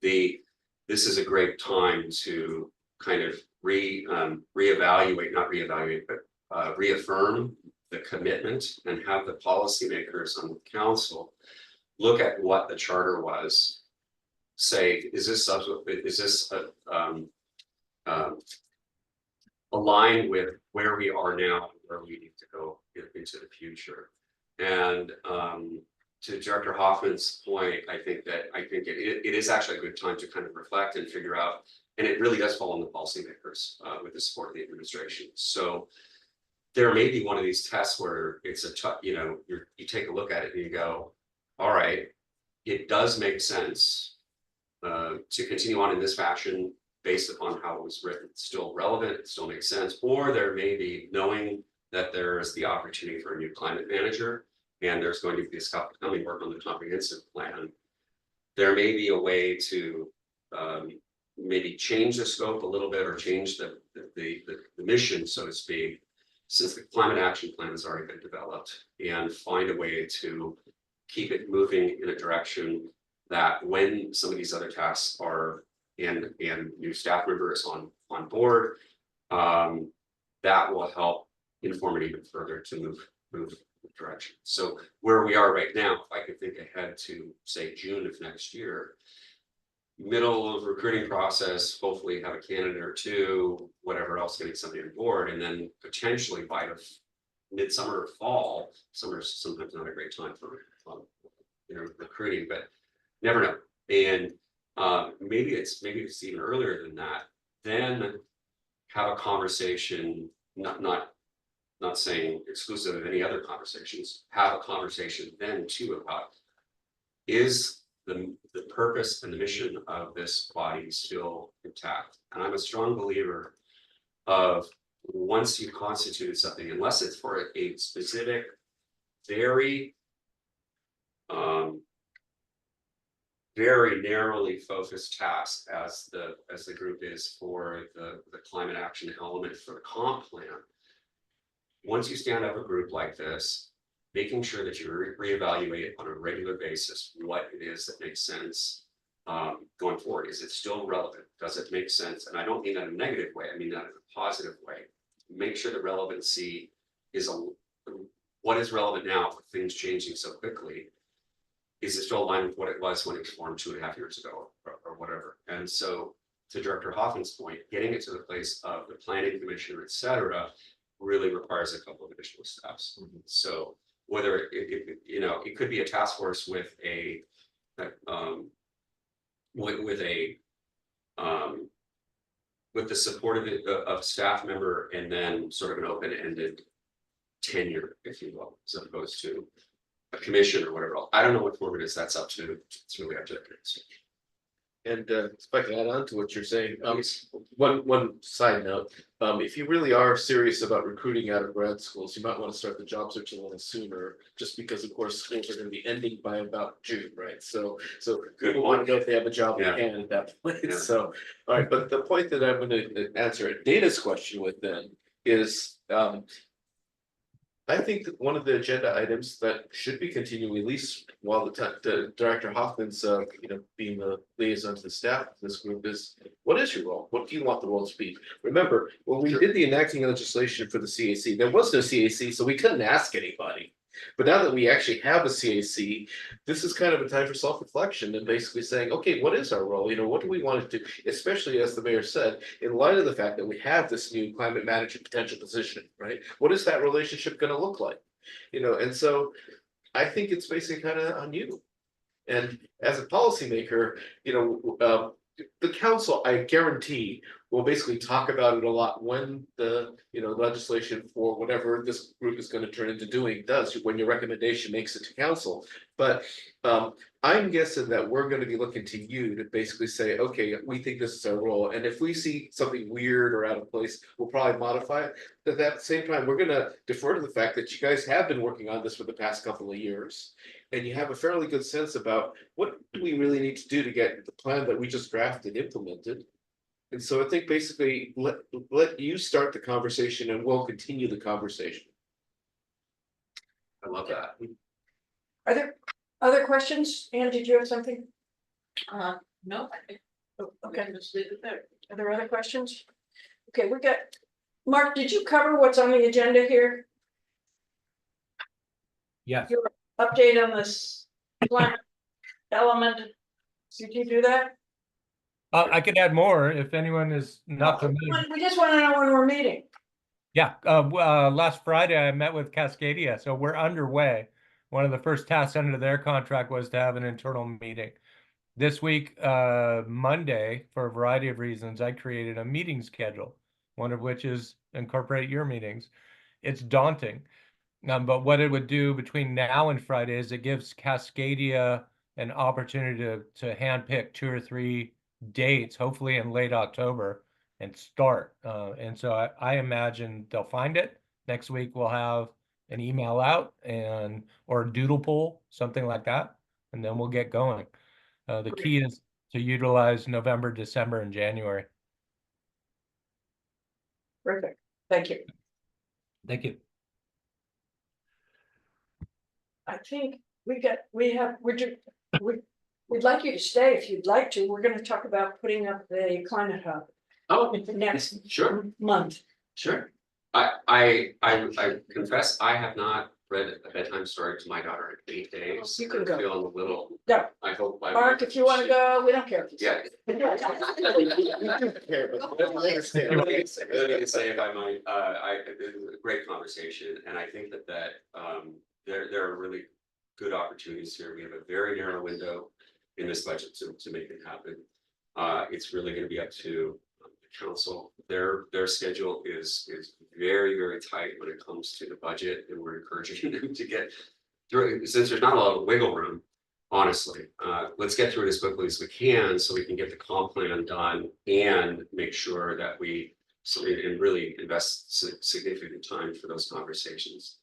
[SPEAKER 8] this is a great time to kind of reevaluate, not reevaluate, but reaffirm the commitment and have the policymakers on the council look at what the charter was. Say, is this aligned with where we are now and where we need to go into the future? And to Director Hoffman's point, I think it is actually a good time to kind of reflect and figure out, and it really does fall on the policymakers with the support of the administration. So there may be one of these tests where it's you take a look at it and you go, all right, it does make sense to continue on in this fashion based upon how it was written. It's still relevant, it still makes sense, or there may be, knowing that there's the opportunity for a new climate manager and there's going to be this coming work on the comprehensive plan, there may be a way to maybe change the scope a little bit or change the mission, so to speak, since the climate action plan has already been developed, and find a way to keep it moving in a direction that when some of these other tasks are and new staff members on board, that will help inform it even further to move direction. So where we are right now, if I could think ahead to say June of next year, middle of recruiting process, hopefully have a candidate or two, whatever else, getting somebody on board, and then potentially by the midsummer or fall. Summer's sometimes not a great time for recruiting, but never know. And maybe it's even earlier than that. Then have a conversation, not saying exclusive of any other conversations, have a conversation then too about, is the purpose and the mission of this body still intact? And I'm a strong believer of, once you constitute something, unless it's for a specific, very very narrowly focused task, as the group is for the climate action element for the comp plan. Once you stand up a group like this, making sure that you reevaluate on a regular basis what it is that makes sense going forward. Is it still relevant? Does it make sense? And I don't mean that in a negative way, I mean that in a positive way. Make sure the relevancy is what is relevant now with things changing so quickly. Is it still aligned with what it was when it was formed 2.5 years ago or whatever? And so, to Director Hoffman's point, getting it to the place of the planning commission, et cetera, really requires a couple of additional steps. So whether it could be a task force with with the support of staff member, and then sort of an open-ended tenure, if you will, as opposed to a commission or whatever else. I don't know what form it is. That's up to, it's really up to the commission.
[SPEAKER 5] And if I can add on to what you're saying, one side note, if you really are serious about recruiting out of grad schools, you might want to start the job search a little sooner, just because of course schools are going to be ending by about June, right? So people want to know if they have a job in hand at that point.
[SPEAKER 8] Yeah.
[SPEAKER 5] So, all right, but the point that I'm going to answer Dana's question with then is, I think that one of the agenda items that should be continuing, at least while the Director Hoffman's being the liaison to the staff of this group, is, what is your role? What do you want the role to be? Remember, when we did the enacting legislation for the CAC, there was no CAC, so we couldn't ask anybody. But now that we actually have a CAC, this is kind of a time for self-reflection and basically saying, okay, what is our role? What do we want to do? Especially, as the mayor said, in light of the fact that we have this new climate manager potential position, right? What is that relationship going to look like? And so I think it's basically kind of on you. And as a policymaker, the council, I guarantee, will basically talk about it a lot when the legislation for whatever this group is going to turn into doing does, when your recommendation makes it to council. But I'm guessing that we're going to be looking to you to basically say, okay, we think this is our role, and if we see something weird or out of place, we'll probably modify it. But at the same time, we're going to defer to the fact that you guys have been working on this for the past couple of years, and you have a fairly good sense about what do we really need to do to get the plan that we just drafted implemented. And so I think basically let you start the conversation and we'll continue the conversation.
[SPEAKER 8] I love that.
[SPEAKER 1] Are there other questions? Anne, did you have something?
[SPEAKER 11] No,
[SPEAKER 1] Okay.
[SPEAKER 11] just leave it there.
[SPEAKER 1] Are there other questions? Okay, we got, Mark, did you cover what's on the agenda here?
[SPEAKER 9] Yes.
[SPEAKER 1] Your update on this climate element, did you do that?
[SPEAKER 9] I could add more if anyone is not familiar.
[SPEAKER 1] We just want to know when we're meeting.
[SPEAKER 9] Yeah, last Friday I met with Cascadia, so we're underway. One of the first tasks under their contract was to have an internal meeting. This week, Monday, for a variety of reasons, I created a meeting schedule, one of which is incorporate your meetings. It's daunting, but what it would do between now and Friday is it gives Cascadia an opportunity to handpick 2 or 3 dates, hopefully in late October, and start. And so I imagine they'll find it. Next week we'll have an email out or a doodle poll, something like that, and then we'll get going. The key is to utilize November, December, and January.
[SPEAKER 1] Perfect, thank you.
[SPEAKER 9] Thank you.
[SPEAKER 1] I think we'd like you to stay if you'd like to. We're gonna talk about putting up the climate hub
[SPEAKER 8] Oh,
[SPEAKER 1] next
[SPEAKER 8] sure,
[SPEAKER 1] month.
[SPEAKER 8] sure. I confess, I have not read a bedtime story to my daughter in 8 days.
[SPEAKER 1] You can
[SPEAKER 8] I'm
[SPEAKER 1] go.
[SPEAKER 8] Feeling a little,
[SPEAKER 1] Go,
[SPEAKER 8] I hope.
[SPEAKER 1] Mark, if you wanna go, we don't care.
[SPEAKER 8] Yeah. Let me say if I might, it was a great conversation, and I think that there are really good opportunities here. We have a very narrow window in this budget to make it happen. It's really gonna be up to the council. Their schedule is very, very tight when it comes to the budget, and we're encouraging them to get through it. Since there's not a lot of wiggle room, honestly, let's get through it as quickly as we can so we can get the comp plan done and make sure that we and really invest significant time for those conversations.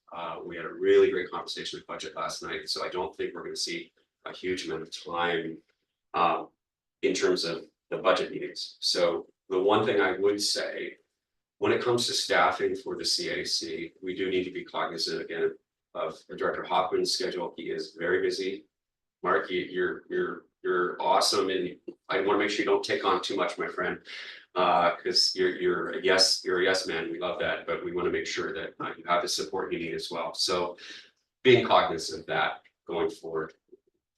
[SPEAKER 8] We had a really great conversation with budget last night, so I don't think we're going to see a huge amount of time in terms of the budget meetings. So the one thing I would say, when it comes to staffing for the CAC, we do need to be cognizant again of Director Hoffman's schedule. He is very busy. Mark, you're awesome, and I want to make sure you don't take on too much, my friend, because you're a yes man. We love that, but we want to make sure that you have the support you need as well. So being cognizant of that going forward,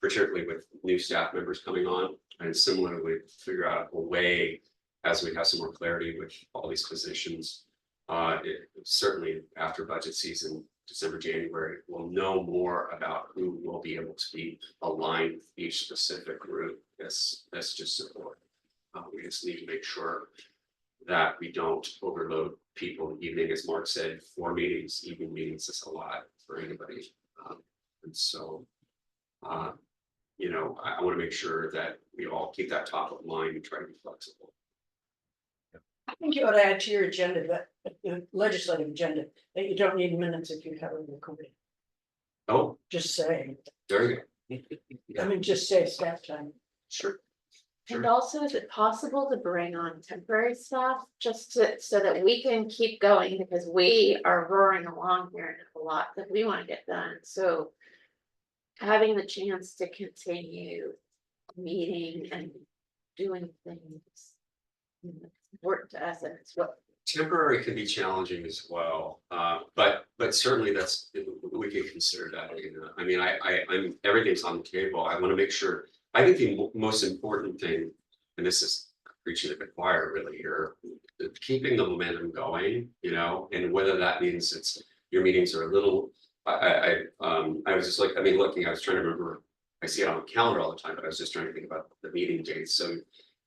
[SPEAKER 8] particularly with new staff members coming on, and similarly figure out a way as we have some more clarity with all these positions. Certainly after budget season, December, January, we'll know more about who will be able to be aligned with each specific group. That's just support. We just need to make sure that we don't overload people in the evening. As Mark said, 4 meetings, evening meetings is a lot for anybody. And so, you know, I want to make sure that we all keep that top of mind and try to be flexible.
[SPEAKER 1] I think you ought to add to your agenda, that the legislative agenda, that you don't need minutes if you have a recording.
[SPEAKER 8] Oh,
[SPEAKER 1] Just saying.
[SPEAKER 8] there you go.
[SPEAKER 1] I mean, just say staff time.
[SPEAKER 8] Sure.
[SPEAKER 2] And
[SPEAKER 8] Sure.
[SPEAKER 2] also, is it possible to bring on temporary staff just so that we can keep going, because we are roaring along here and have a lot that we want to get done. So having the chance to continue meeting and doing things, you know, it's important to us, and it's what.
[SPEAKER 8] Temporary can be challenging as well, but certainly we can consider that. You know, I mean, I'm everything's on the table. I want to make sure. I think the most important thing, and this is preaching to the choir really here, keeping the momentum going. You know, and whether that means it's your meetings are a little. I was just like, I mean, looking, I was trying to remember. I see it on the calendar all the time, but I was just trying to think about the meeting dates. So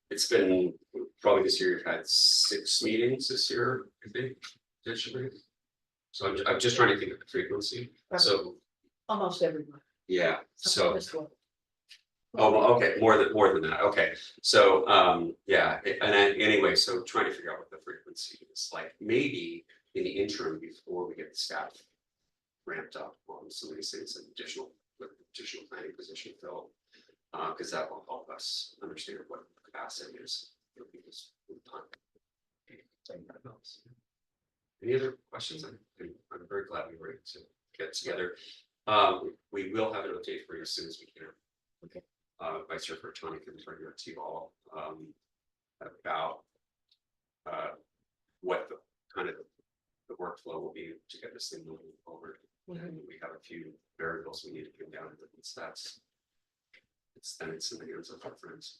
[SPEAKER 8] it's been probably this year, you've had 6 meetings this year, I think, potentially. So I'm just trying to think of the frequency. So
[SPEAKER 1] Almost everyone.
[SPEAKER 8] yeah, so
[SPEAKER 1] This one.
[SPEAKER 8] oh, okay, more than that. Okay, so yeah, and then anyway, so trying to figure out what the frequency is like. Maybe in the interim before we get the staff ramped up on some of these things, an additional planning position filled. Because that will help us understand what capacity is. Any other questions? I'm very glad we were able to get together. We will have an update for you as soon as we can.
[SPEAKER 1] Okay.
[SPEAKER 8] Vice Chair Tony can turn your to you all about what the kind of the workflow will be to get this thing moving forward. And we have a few variables we need to pin down, but it's in the hands of our friends.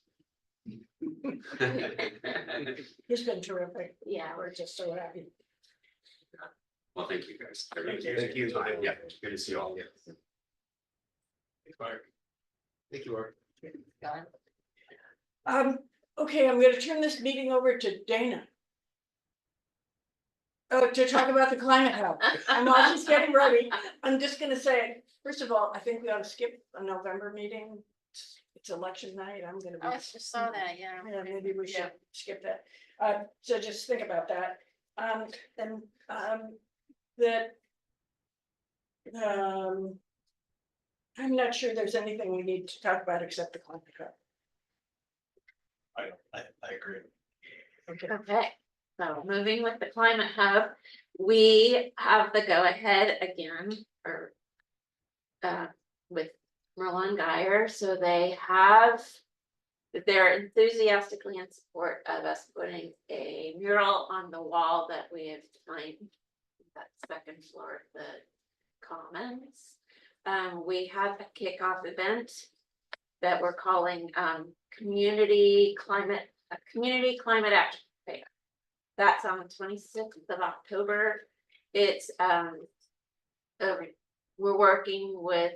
[SPEAKER 1] He's been terrific.
[SPEAKER 2] Yeah.
[SPEAKER 1] We're just so happy.
[SPEAKER 8] Well, thank you guys.
[SPEAKER 1] Thank you.
[SPEAKER 8] Thank you. Yeah, good to see you all.
[SPEAKER 5] Thank you, Mark.
[SPEAKER 1] Okay, I'm gonna turn this meeting over to Dana. Oh, to talk about the climate hub. And while she's getting ready, I'm just gonna say, first of all, I think we ought to skip a November meeting it's election night, I'm gonna be.
[SPEAKER 4] I just saw that, yeah.
[SPEAKER 1] Yeah, maybe we should
[SPEAKER 11] Yeah.
[SPEAKER 1] skip that. So just think about that. And, that. I'm not sure there's anything we need to talk about except the climate hub.
[SPEAKER 3] I agree.
[SPEAKER 1] Okay.
[SPEAKER 2] Okay, so moving with the climate hub, we have the go-ahead again, or with Merlin Geyer, so they're enthusiastically in support of us putting a mural on the wall that we have designed, that second floor of the Commons. We have a kickoff event that we're calling Community Climate Action Fair. That's on the 26th of October. It's we're working with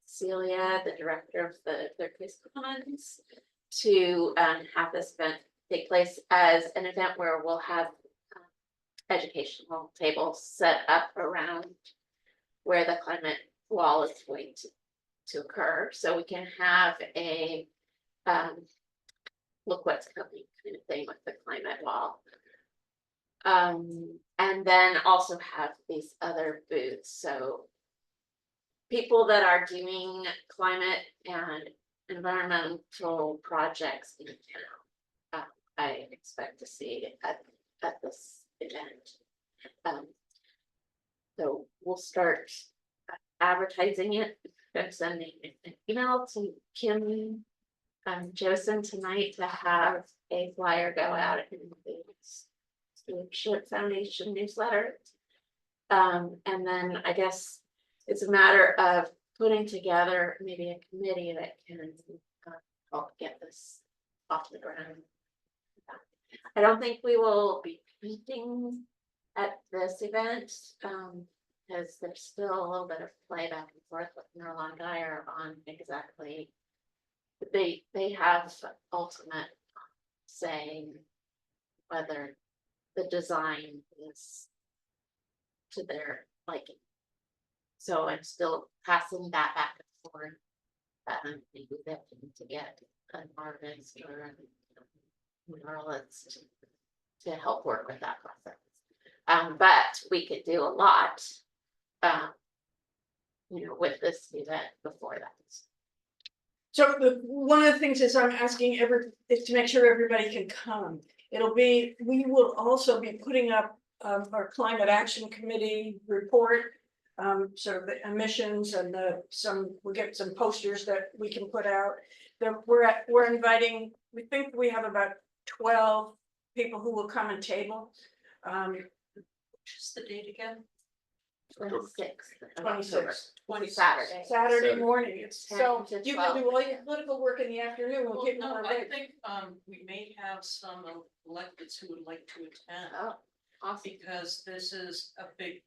[SPEAKER 2] Celia, the director of the Third Place Commons, to have this event take place as an event where we'll have educational tables set up around where the climate wall is going to occur, so we can have a look what's coming kind of thing with the climate wall. And then also have these other booths, so people that are doing climate and environmental projects in town, I expect to see at this event. So we'll start advertising it. I'm sending an email to Kim Josen tonight to have a flyer go out in the Stewardship Foundation newsletter. And then I guess it's a matter of putting together maybe a committee that can help get this off the ground. I don't think we will be painting at this event, because there's still a little bit of play back and forth with Merlin Geyer on exactly. They have ultimate say whether the design is to their liking. So I'm still passing that back and forth. Maybe they need to get an artist or a muralist to help work with that process. But we could do a lot, with this event before that.
[SPEAKER 1] So one of the things is I'm asking is to make sure everybody can come. We will also be putting up our climate action committee report, sort of the emissions and we'll get some posters that we can put out. We're inviting, we think we have about 12 people who will come and table.
[SPEAKER 11] Which is the date again?
[SPEAKER 2] 26th.
[SPEAKER 1] 26th.
[SPEAKER 2] Saturday.
[SPEAKER 1] Saturday morning.
[SPEAKER 2] 10
[SPEAKER 1] So
[SPEAKER 2] to
[SPEAKER 1] you
[SPEAKER 2] 12.
[SPEAKER 1] can do all your political work in the afternoon. We'll
[SPEAKER 11] Well,
[SPEAKER 1] get
[SPEAKER 11] no,
[SPEAKER 1] more
[SPEAKER 11] I
[SPEAKER 1] ready.
[SPEAKER 11] think we may have some electeds who would like to attend.
[SPEAKER 2] Oh, awesome.
[SPEAKER 11] Because this is a big,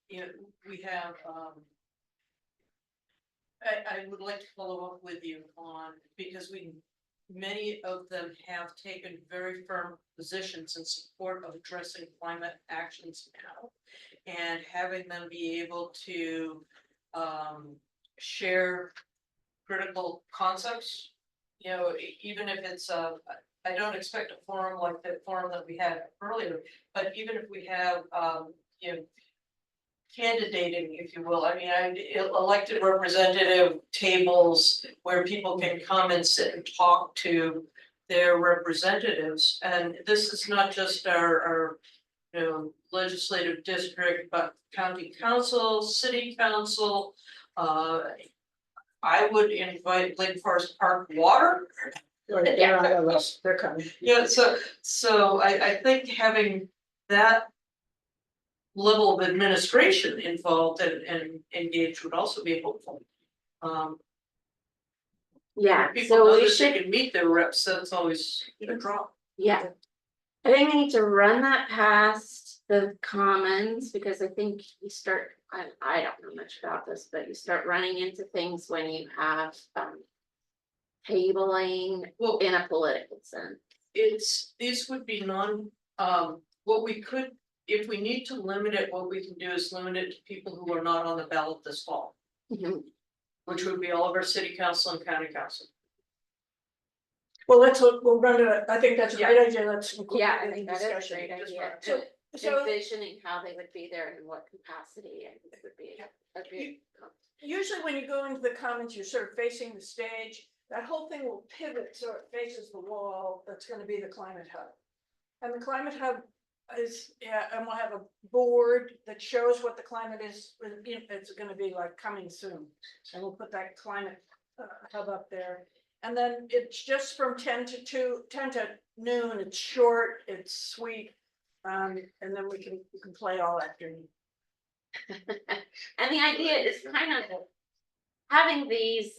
[SPEAKER 11] we have, I would like to follow up with you on, because many of them have taken very firm positions in support of addressing climate actions now. And having them be able to share critical concepts, even if it's I don't expect a forum like the forum that we had earlier, but even if we have candidating, if you will, elected representative tables where people can come and sit and talk to their representatives. And this is not just our legislative district, but county council, city council. I would invite Lake Forest Park Water.
[SPEAKER 1] They're on our list. They're coming.
[SPEAKER 11] Yeah, so I think having that level of administration involved and engaged would also be helpful.
[SPEAKER 2] Yeah,
[SPEAKER 11] People
[SPEAKER 2] so
[SPEAKER 11] know
[SPEAKER 2] we
[SPEAKER 11] that
[SPEAKER 2] should,
[SPEAKER 11] they can meet their reps, that's always a draw.
[SPEAKER 2] yeah. I think we need to run that past the commons, because I think you start, I don't know much about this, but you start running into things when you have tabling
[SPEAKER 11] Well,
[SPEAKER 2] in a political sense.
[SPEAKER 11] these would be what we could, if we need to limit it, what we can do is limit it to people who are not on the ballot this fall,
[SPEAKER 2] Mhm.
[SPEAKER 11] which would be all of our city council and county council.
[SPEAKER 1] Well, we'll run to, I think that's a great idea, let's include
[SPEAKER 2] Yeah,
[SPEAKER 1] it
[SPEAKER 2] I
[SPEAKER 1] in
[SPEAKER 2] think
[SPEAKER 1] the
[SPEAKER 2] that is a
[SPEAKER 1] discussion.
[SPEAKER 2] great idea.
[SPEAKER 1] So
[SPEAKER 2] Envisioning how they would be there and in what capacity, I think would be a good.
[SPEAKER 1] usually when you go into the commons, you're sort of facing the stage, that whole thing will pivot so it faces the wall, that's gonna be the climate hub. And the climate hub is, yeah, and we'll have a board that shows what the climate is, it's gonna be like coming soon. And we'll put that climate hub up there. And then it's just from 10 to noon, it's short, it's sweet. And then we can play all afternoon.
[SPEAKER 2] And the idea is kind of having these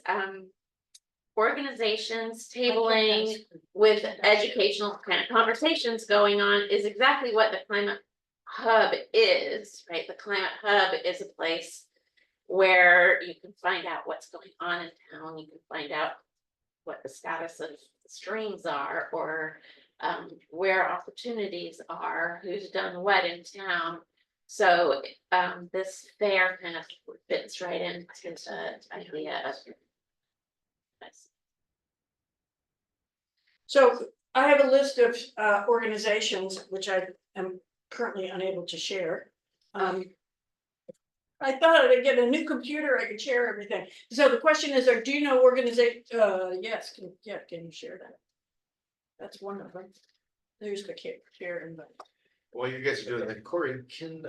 [SPEAKER 2] organizations tabling with educational kind of conversations going on is exactly what the climate hub is, right? The climate hub is a place where you can find out what's going on in town. You can find out what the status of the streams are, or where opportunities are, who's done what in town. So this fair kind of fits right into the idea of.
[SPEAKER 1] So I have a list of organizations which I am currently unable to share. I thought I'd get a new computer, I could share everything. So the question is, do you know organization? Yes, can you share that? That's one of them. There's the share invite.
[SPEAKER 5] While you guys are doing that, Corey, can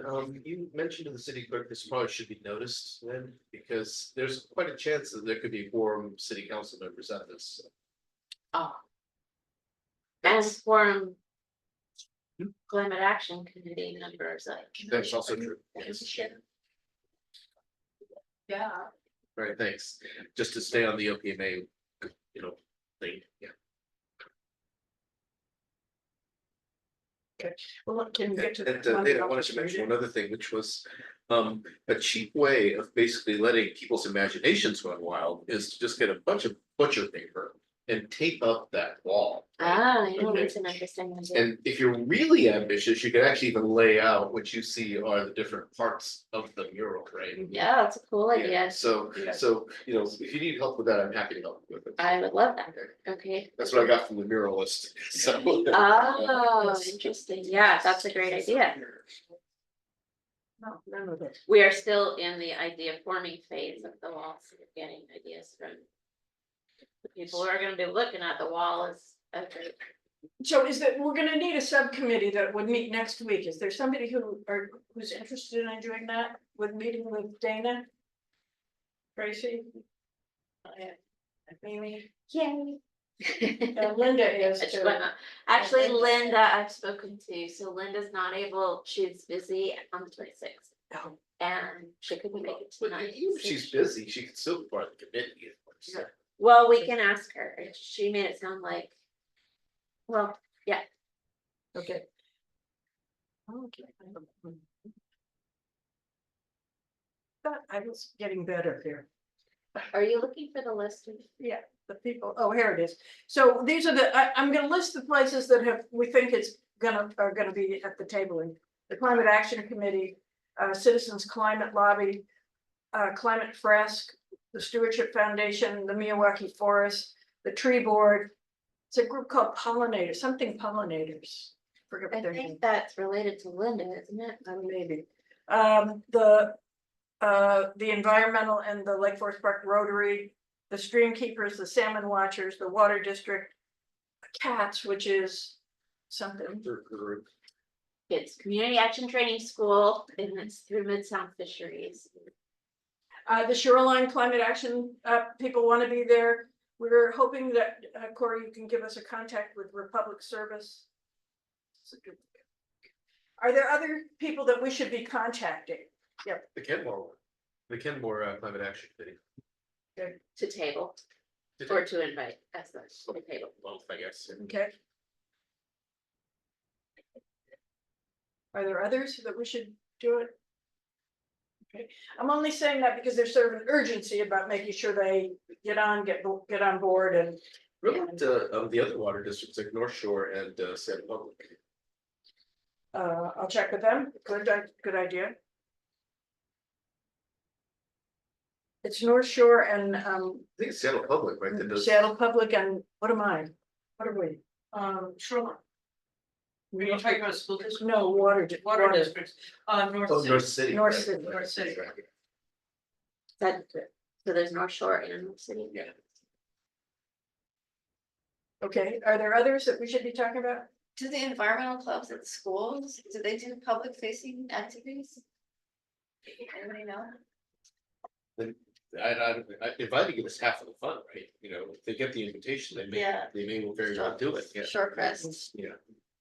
[SPEAKER 5] you mention to the city clerk, this probably should be noticed then, because there's quite a chance that there could be 4 city council members at this.
[SPEAKER 2] Oh. And forum climate action committee members.
[SPEAKER 5] That's also true. Yes.
[SPEAKER 11] Yeah.
[SPEAKER 5] Right, thanks. Just to stay on the OPMA, thing, yeah.
[SPEAKER 1] Well, can you get to?
[SPEAKER 5] And Dana, I wanted to mention one other thing, which was a cheap way of basically letting people's imaginations run wild is to just get a bunch of butcher paper and tape up that wall.
[SPEAKER 2] Ah, yeah, that's an interesting idea.
[SPEAKER 5] And if you're really ambitious, you can actually even lay out what you see are the different parts of the mural, right?
[SPEAKER 2] Yeah, that's a cool
[SPEAKER 5] Yeah,
[SPEAKER 2] idea.
[SPEAKER 5] so, if you need help with that, I'm happy to help you with it.
[SPEAKER 2] I would love that. Okay.
[SPEAKER 5] That's what I got from the muralist, so.
[SPEAKER 2] Oh, interesting. Yeah, that's a great idea.
[SPEAKER 1] No, none of it.
[SPEAKER 2] We are still in the idea forming phase of the wall, so we're getting ideas from the people who are gonna be looking at the wall is okay.
[SPEAKER 1] So is that, we're gonna need a subcommittee that would meet next week. Is there somebody who's interested in doing that with meeting with Dana? Tracy? Amy?
[SPEAKER 2] Yay.
[SPEAKER 1] Linda is
[SPEAKER 2] I just
[SPEAKER 1] too.
[SPEAKER 2] went up. Actually, Linda, I've spoken to, so Linda's not able, she's busy on the 26th.
[SPEAKER 1] Oh.
[SPEAKER 2] And she couldn't make it
[SPEAKER 5] But
[SPEAKER 2] tonight.
[SPEAKER 5] even if she's busy, she can still be part of the committee.
[SPEAKER 1] Yeah.
[SPEAKER 2] Well, we can ask her. She made it sound like. Well, yeah.
[SPEAKER 1] Okay. Okay. But I was getting better here.
[SPEAKER 2] Are you looking for the list?
[SPEAKER 1] Yeah, the people, oh, here it is. So these are I'm gonna list the places that we think are gonna be at the tabling. The Climate Action Committee, Citizens Climate Lobby, Climate Fresk, the Stewardship Foundation, the Miyawaki Forest, the Tree Board. It's a group called Pollinators, something Pollinators. Forget
[SPEAKER 2] I
[SPEAKER 1] what their name.
[SPEAKER 2] think that's related to Linda, isn't it?
[SPEAKER 1] Maybe. The environmental and the Lake Forest Park Rotary, the Stream Keepers, the Salmon Watchers, the Water District, CATS, which is something.
[SPEAKER 2] It's Community Action Training School and it's through Mid-Sound Fisheries.
[SPEAKER 1] The Shoreline Climate Action, people want to be there. We're hoping that, Corey, you can give us a contact with Republic Service. Are there other people that we should be contacting? Yep.
[SPEAKER 5] The Kenmore Climate Action Committee.
[SPEAKER 2] To table or to invite as the table.
[SPEAKER 5] Both, I guess.
[SPEAKER 1] Okay. Are there others that we should do it? Okay, I'm only saying that because there's sort of an urgency about making sure they get on board and.
[SPEAKER 5] Really, the other water districts like North Shore and San Public.
[SPEAKER 1] I'll check with them. Good idea. It's North Shore and
[SPEAKER 5] I think it's Seattle Public, right? That does.
[SPEAKER 1] Seattle Public and what am I? What are we?
[SPEAKER 11] Shoreline. Were you talking about school district?
[SPEAKER 1] No, water.
[SPEAKER 11] Water districts, North
[SPEAKER 5] Oh,
[SPEAKER 11] City.
[SPEAKER 5] North City.
[SPEAKER 1] North
[SPEAKER 5] right.
[SPEAKER 1] City.
[SPEAKER 11] North City.
[SPEAKER 2] That, so there's North Shore and North City.
[SPEAKER 5] Yeah.
[SPEAKER 1] Okay, are there others that we should be talking about?
[SPEAKER 4] Do the environmental clubs at the schools, do they do public facing activities? Anybody know?
[SPEAKER 5] Inviting them is half of the fun, right? You know, if they get the invitation,
[SPEAKER 4] Yeah.
[SPEAKER 5] they may very well do it, yeah.
[SPEAKER 4] Short crest.
[SPEAKER 5] Yeah.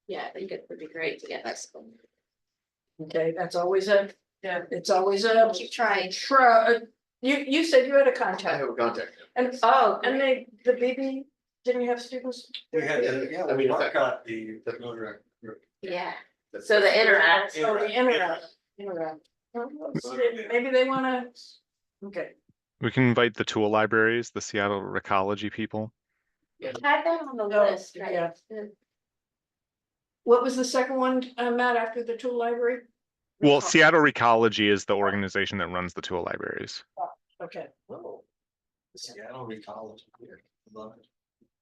[SPEAKER 2] Yeah, I think it would be great to get that school.
[SPEAKER 1] Okay, that's always a,
[SPEAKER 11] Yeah.
[SPEAKER 1] it's always a.
[SPEAKER 4] Keep trying.
[SPEAKER 1] You said you had a
[SPEAKER 5] I
[SPEAKER 1] contact,
[SPEAKER 5] have a contact.
[SPEAKER 1] and,
[SPEAKER 2] Oh,
[SPEAKER 1] and the BB, didn't you have students?
[SPEAKER 3] We had,
[SPEAKER 5] Yeah, I mean,
[SPEAKER 3] Mark got the.
[SPEAKER 2] yeah.
[SPEAKER 5] That's-
[SPEAKER 2] So the interact.
[SPEAKER 1] Oh, the interact. Oh, let's see, maybe they wanna, okay,
[SPEAKER 6] We can invite the tool libraries, the Seattle Recology people.
[SPEAKER 2] Had that on the
[SPEAKER 1] No,
[SPEAKER 2] list, right?
[SPEAKER 1] yeah. what was the second one, Matt, after the tool library?
[SPEAKER 6] Well, Seattle Recology is the organization that runs the tool libraries.
[SPEAKER 1] Okay,
[SPEAKER 3] Oh. Seattle Recology here, love it.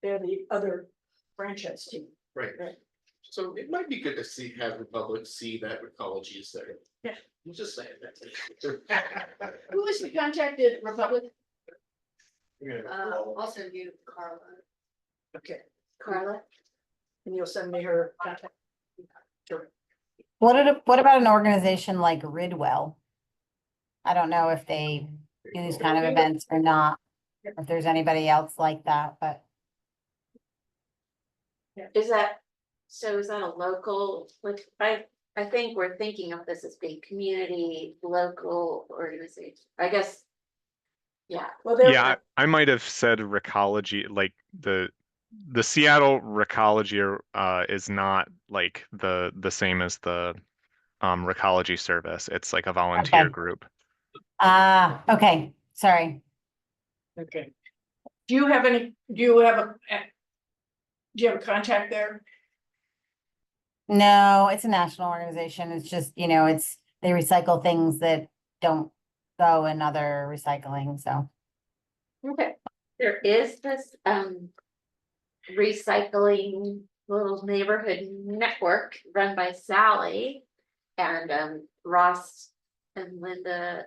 [SPEAKER 1] they're the other franchise team.
[SPEAKER 5] Right.
[SPEAKER 1] Right.
[SPEAKER 5] So it might be good to have the public see that ecology is there.
[SPEAKER 1] Yeah.
[SPEAKER 5] I'm just saying that.
[SPEAKER 1] Who was the contacted Republic?
[SPEAKER 4] I'll send you Carla.
[SPEAKER 1] Okay,
[SPEAKER 2] Carla?
[SPEAKER 1] and you'll send me her contact. Sure.
[SPEAKER 7] What about an organization like Ridwell? I don't know if they do these kind of events or not, or if there's anybody else like that, but
[SPEAKER 2] Is that, so is that a local, like, I think we're thinking of this as being community, local organization, I guess. Yeah,
[SPEAKER 1] Well, there.
[SPEAKER 6] Yeah, I might have said Recology, like the Seattle Recology is not like the same as the Recology service. It's like a volunteer
[SPEAKER 7] Okay.
[SPEAKER 6] group.
[SPEAKER 7] okay, sorry.
[SPEAKER 1] Okay. Do you have any, do you have a contact there?
[SPEAKER 7] No, it's a national organization. It's just, they recycle things that don't go in other recycling, so.
[SPEAKER 1] Okay.
[SPEAKER 2] there is this, recycling little neighborhood network run by Sally and, Ross and Linda.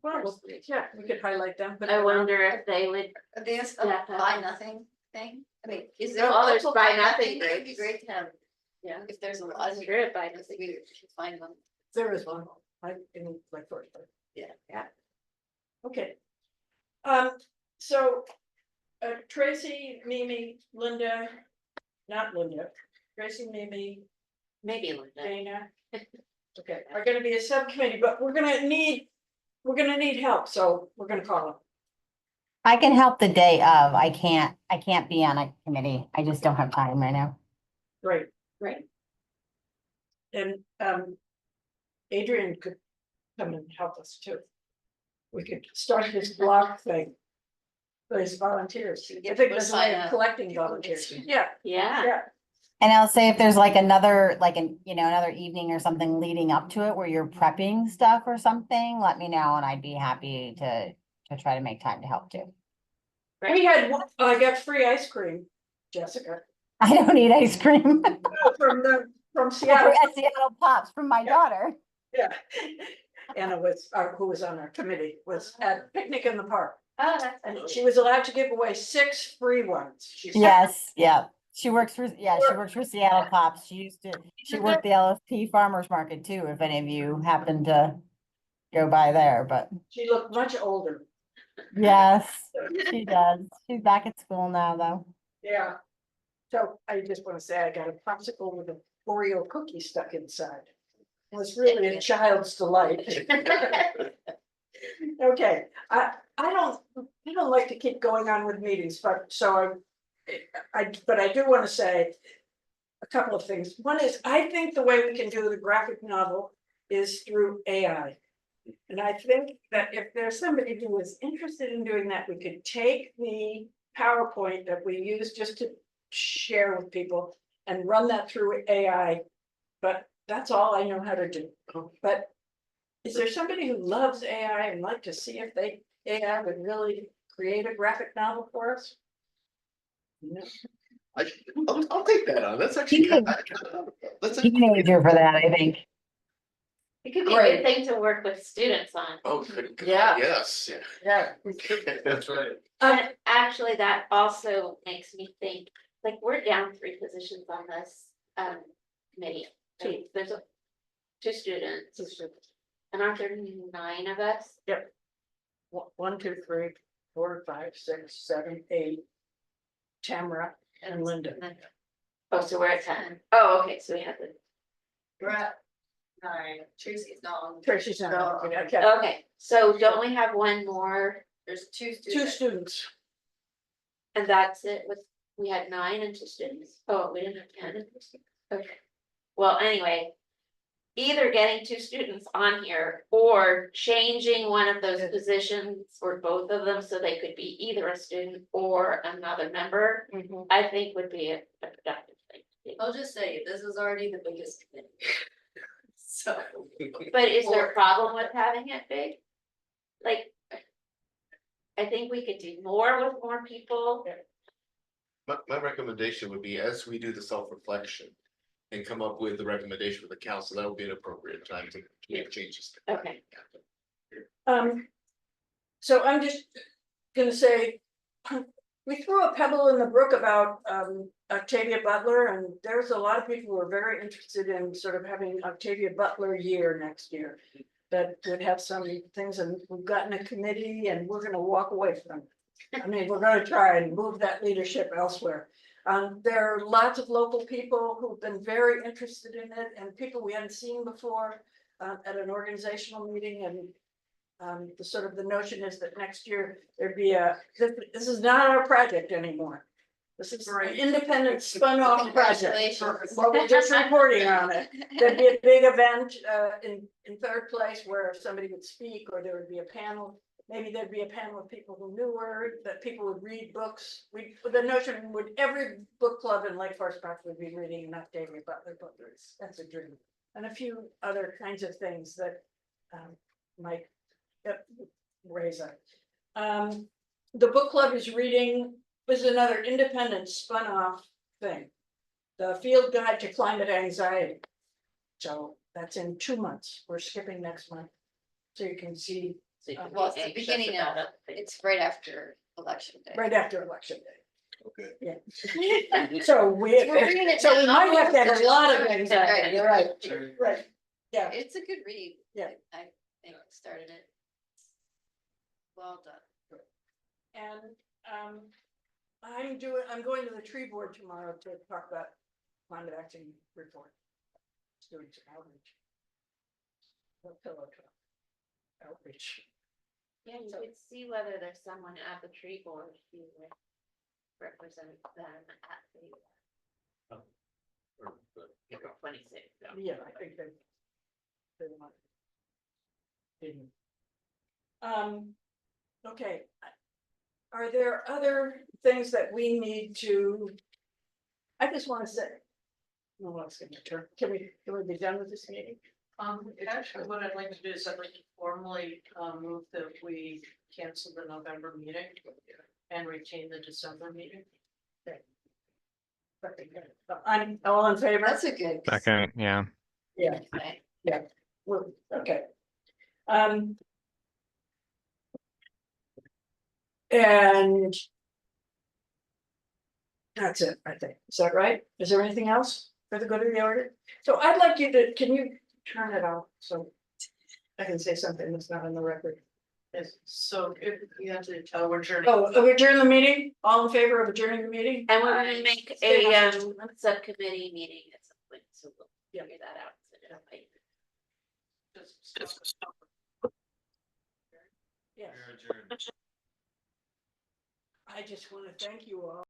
[SPEAKER 1] Well, yeah, we could highlight them, but.
[SPEAKER 2] I wonder if they would,
[SPEAKER 4] Are they a
[SPEAKER 2] Yeah.
[SPEAKER 4] buy nothing thing? I mean, is there?
[SPEAKER 2] Well,
[SPEAKER 4] a
[SPEAKER 2] there's
[SPEAKER 4] local
[SPEAKER 2] buy nothing
[SPEAKER 4] It would be
[SPEAKER 2] groups.
[SPEAKER 4] great to have,
[SPEAKER 2] yeah.
[SPEAKER 4] if there's a lot
[SPEAKER 2] I'm
[SPEAKER 4] of.
[SPEAKER 2] sure it buy
[SPEAKER 4] I think
[SPEAKER 2] nothing.
[SPEAKER 4] we should find one.
[SPEAKER 1] There is one, I, in like first.
[SPEAKER 2] Yeah.
[SPEAKER 1] Okay. So, Tracy, Mimi, Linda, not Linda, Tracy, Mimi,
[SPEAKER 2] Maybe Linda.
[SPEAKER 1] Dana. Okay, are gonna be a subcommittee, but we're gonna need help, so we're gonna call them.
[SPEAKER 7] I can help the day of. I can't be on a committee. I just don't have time right now.
[SPEAKER 1] Right,
[SPEAKER 2] Right.
[SPEAKER 1] and, Adrian could come and help us too. We could start this block thing. Those volunteers, I think
[SPEAKER 4] We'll
[SPEAKER 1] there's a
[SPEAKER 4] sign
[SPEAKER 1] way of
[SPEAKER 4] up.
[SPEAKER 1] collecting
[SPEAKER 4] People
[SPEAKER 1] volunteers,
[SPEAKER 4] get-
[SPEAKER 1] yeah,
[SPEAKER 2] Yeah.
[SPEAKER 1] yeah.
[SPEAKER 7] And I'll say if there's like another, another evening or something leading up to it where you're prepping stuff or something, let me know and I'd be happy to try to make time to help too.
[SPEAKER 1] We had, I got free ice cream, Jessica,
[SPEAKER 7] I don't eat ice cream.
[SPEAKER 1] from Seattle,
[SPEAKER 7] Seattle Pops from my daughter.
[SPEAKER 1] yeah. Anna was, who was on our committee, was at picnic in the park,
[SPEAKER 2] Oh, that's.
[SPEAKER 1] and she was allowed to give away 6 free ones. She said.
[SPEAKER 7] Yes, yeah. She works for Seattle Pops. She worked the LFP Farmers Market too, if any of you happen to go by there, but
[SPEAKER 1] She looked much older,
[SPEAKER 7] yes, she does. She's back at school now though.
[SPEAKER 1] yeah. So I just wanna say I got a popsicle with a Oreo cookie stuck inside. It was really a child's delight. Okay, I don't like to keep going on with meetings, but so but I do wanna say a couple of things. One is, I think the way we can do the graphic novel is through AI. And I think that if there's somebody who is interested in doing that, we could take the PowerPoint that we use just to share with people and run that through AI. But that's all I know how to do. But is there somebody who loves AI and like to see if AI would really create a graphic novel for us?
[SPEAKER 5] I'll take that on. That's actually. That's a-
[SPEAKER 7] Teenager for that, I think.
[SPEAKER 2] It could be a good thing to work with students on.
[SPEAKER 5] Oh, good. God,
[SPEAKER 1] Yeah.
[SPEAKER 5] Yes,
[SPEAKER 1] Yeah.
[SPEAKER 5] that's right.
[SPEAKER 2] And actually, that also makes me think, like, we're down 3 positions on this committee. Right? There's 2 students, and aren't there 9 of us?
[SPEAKER 1] Yep. 1, 2, 3, 4, 5, 6, 7, 8. Tamara and Linda.
[SPEAKER 2] Oh, so we're at 10. Oh, okay, so we have the.
[SPEAKER 11] We're at 9, Tracy's gone.
[SPEAKER 1] Tracy's not. Okay.
[SPEAKER 2] Okay, so don't we have one more,
[SPEAKER 4] There's 2
[SPEAKER 1] 2
[SPEAKER 4] students.
[SPEAKER 1] students.
[SPEAKER 2] and that's it with, we had 9 and 2 students? Oh, we didn't have 10 and 2 students, okay. Well, anyway. Either getting 2 students on here or changing one of those positions or both of them so they could be either a student or another member, I think would be a productive thing to do.
[SPEAKER 4] I'll just say, this is already the biggest committee. So.
[SPEAKER 2] But is there a problem with having it big? Like. I think we could do more with more people.
[SPEAKER 5] My recommendation would be, as we do the self-reflection and come up with the recommendation for the council, that would be an appropriate time to make changes.
[SPEAKER 2] Okay.
[SPEAKER 1] So I'm just gonna say, we threw a pebble in the brook about Octavia Butler, and there's a lot of people who are very interested in sort of having Octavia Butler year next year. That would have some things, and we've gotten a committee and we're gonna walk away from it. I mean, we're gonna try and move that leadership elsewhere. There are lots of local people who've been very interested in it, and people we hadn't seen before at an organizational meeting, and the sort of the notion is that next year there'd be this is not our project anymore. This is an independent spun off project.
[SPEAKER 4] Congratulations.
[SPEAKER 1] Well, we're just reporting on it. There'd be a big event in third place where somebody would speak, or there would be a panel. Maybe there'd be a panel of people who knew her, that people would read books. The notion would, every book club in Lake Forest Park would be reading an Octavia Butler book. That's a dream. And a few other kinds of things that might raise up. The book club is another independent spun off thing. The Field Guide to Climate Anxiety. So that's in 2 months. We're skipping next month. So you can see
[SPEAKER 2] So you can
[SPEAKER 4] Well,
[SPEAKER 2] be
[SPEAKER 4] it's the
[SPEAKER 2] anxious
[SPEAKER 4] beginning
[SPEAKER 2] about
[SPEAKER 4] of,
[SPEAKER 2] it.
[SPEAKER 4] it's right after election day.
[SPEAKER 1] right after election day.
[SPEAKER 5] Okay.
[SPEAKER 1] Yeah. So we
[SPEAKER 4] bringing it
[SPEAKER 1] so we
[SPEAKER 4] down.
[SPEAKER 1] might have to have a lot of anxiety. You're right. Right. Yeah.
[SPEAKER 4] It's a good read.
[SPEAKER 1] Yeah.
[SPEAKER 4] I think I started it. Well done.
[SPEAKER 1] And I'm going to the tree board tomorrow to talk about climate action report. Doing some outreach. The pillow talk. Outreach.
[SPEAKER 2] Yeah, you could see whether there's someone at the tree board who would represent them at the 26th.
[SPEAKER 1] Yeah, I think they want. Okay. Are there other things that we need to? I just want to say. No one's gonna turn. Can we be done with this meeting?
[SPEAKER 11] Actually, what I'd like to do is I'd like to formally move that we cancel the November meeting and retain the December meeting.
[SPEAKER 1] I'm all in favor.
[SPEAKER 4] That's a good.
[SPEAKER 6] Second, yeah.
[SPEAKER 1] Yeah,
[SPEAKER 4] Okay.
[SPEAKER 1] well, okay. And that's it, I think. Is that right? Is there anything else for the good of the order? So I'd like you to, can you turn it off so I can say something that's not in the record?
[SPEAKER 11] Yes, so if we have to, we're adjourning.
[SPEAKER 1] Oh, adjourn the meeting? All in favor of adjourning the meeting?
[SPEAKER 2] And we're gonna make
[SPEAKER 1] Stay
[SPEAKER 2] a
[SPEAKER 1] hostage.
[SPEAKER 2] subcommittee meeting at some point, so we'll
[SPEAKER 1] Yeah.
[SPEAKER 2] figure that out. So that way-
[SPEAKER 1] Yeah.
[SPEAKER 3] You're adjourned.
[SPEAKER 1] I just want to thank you all.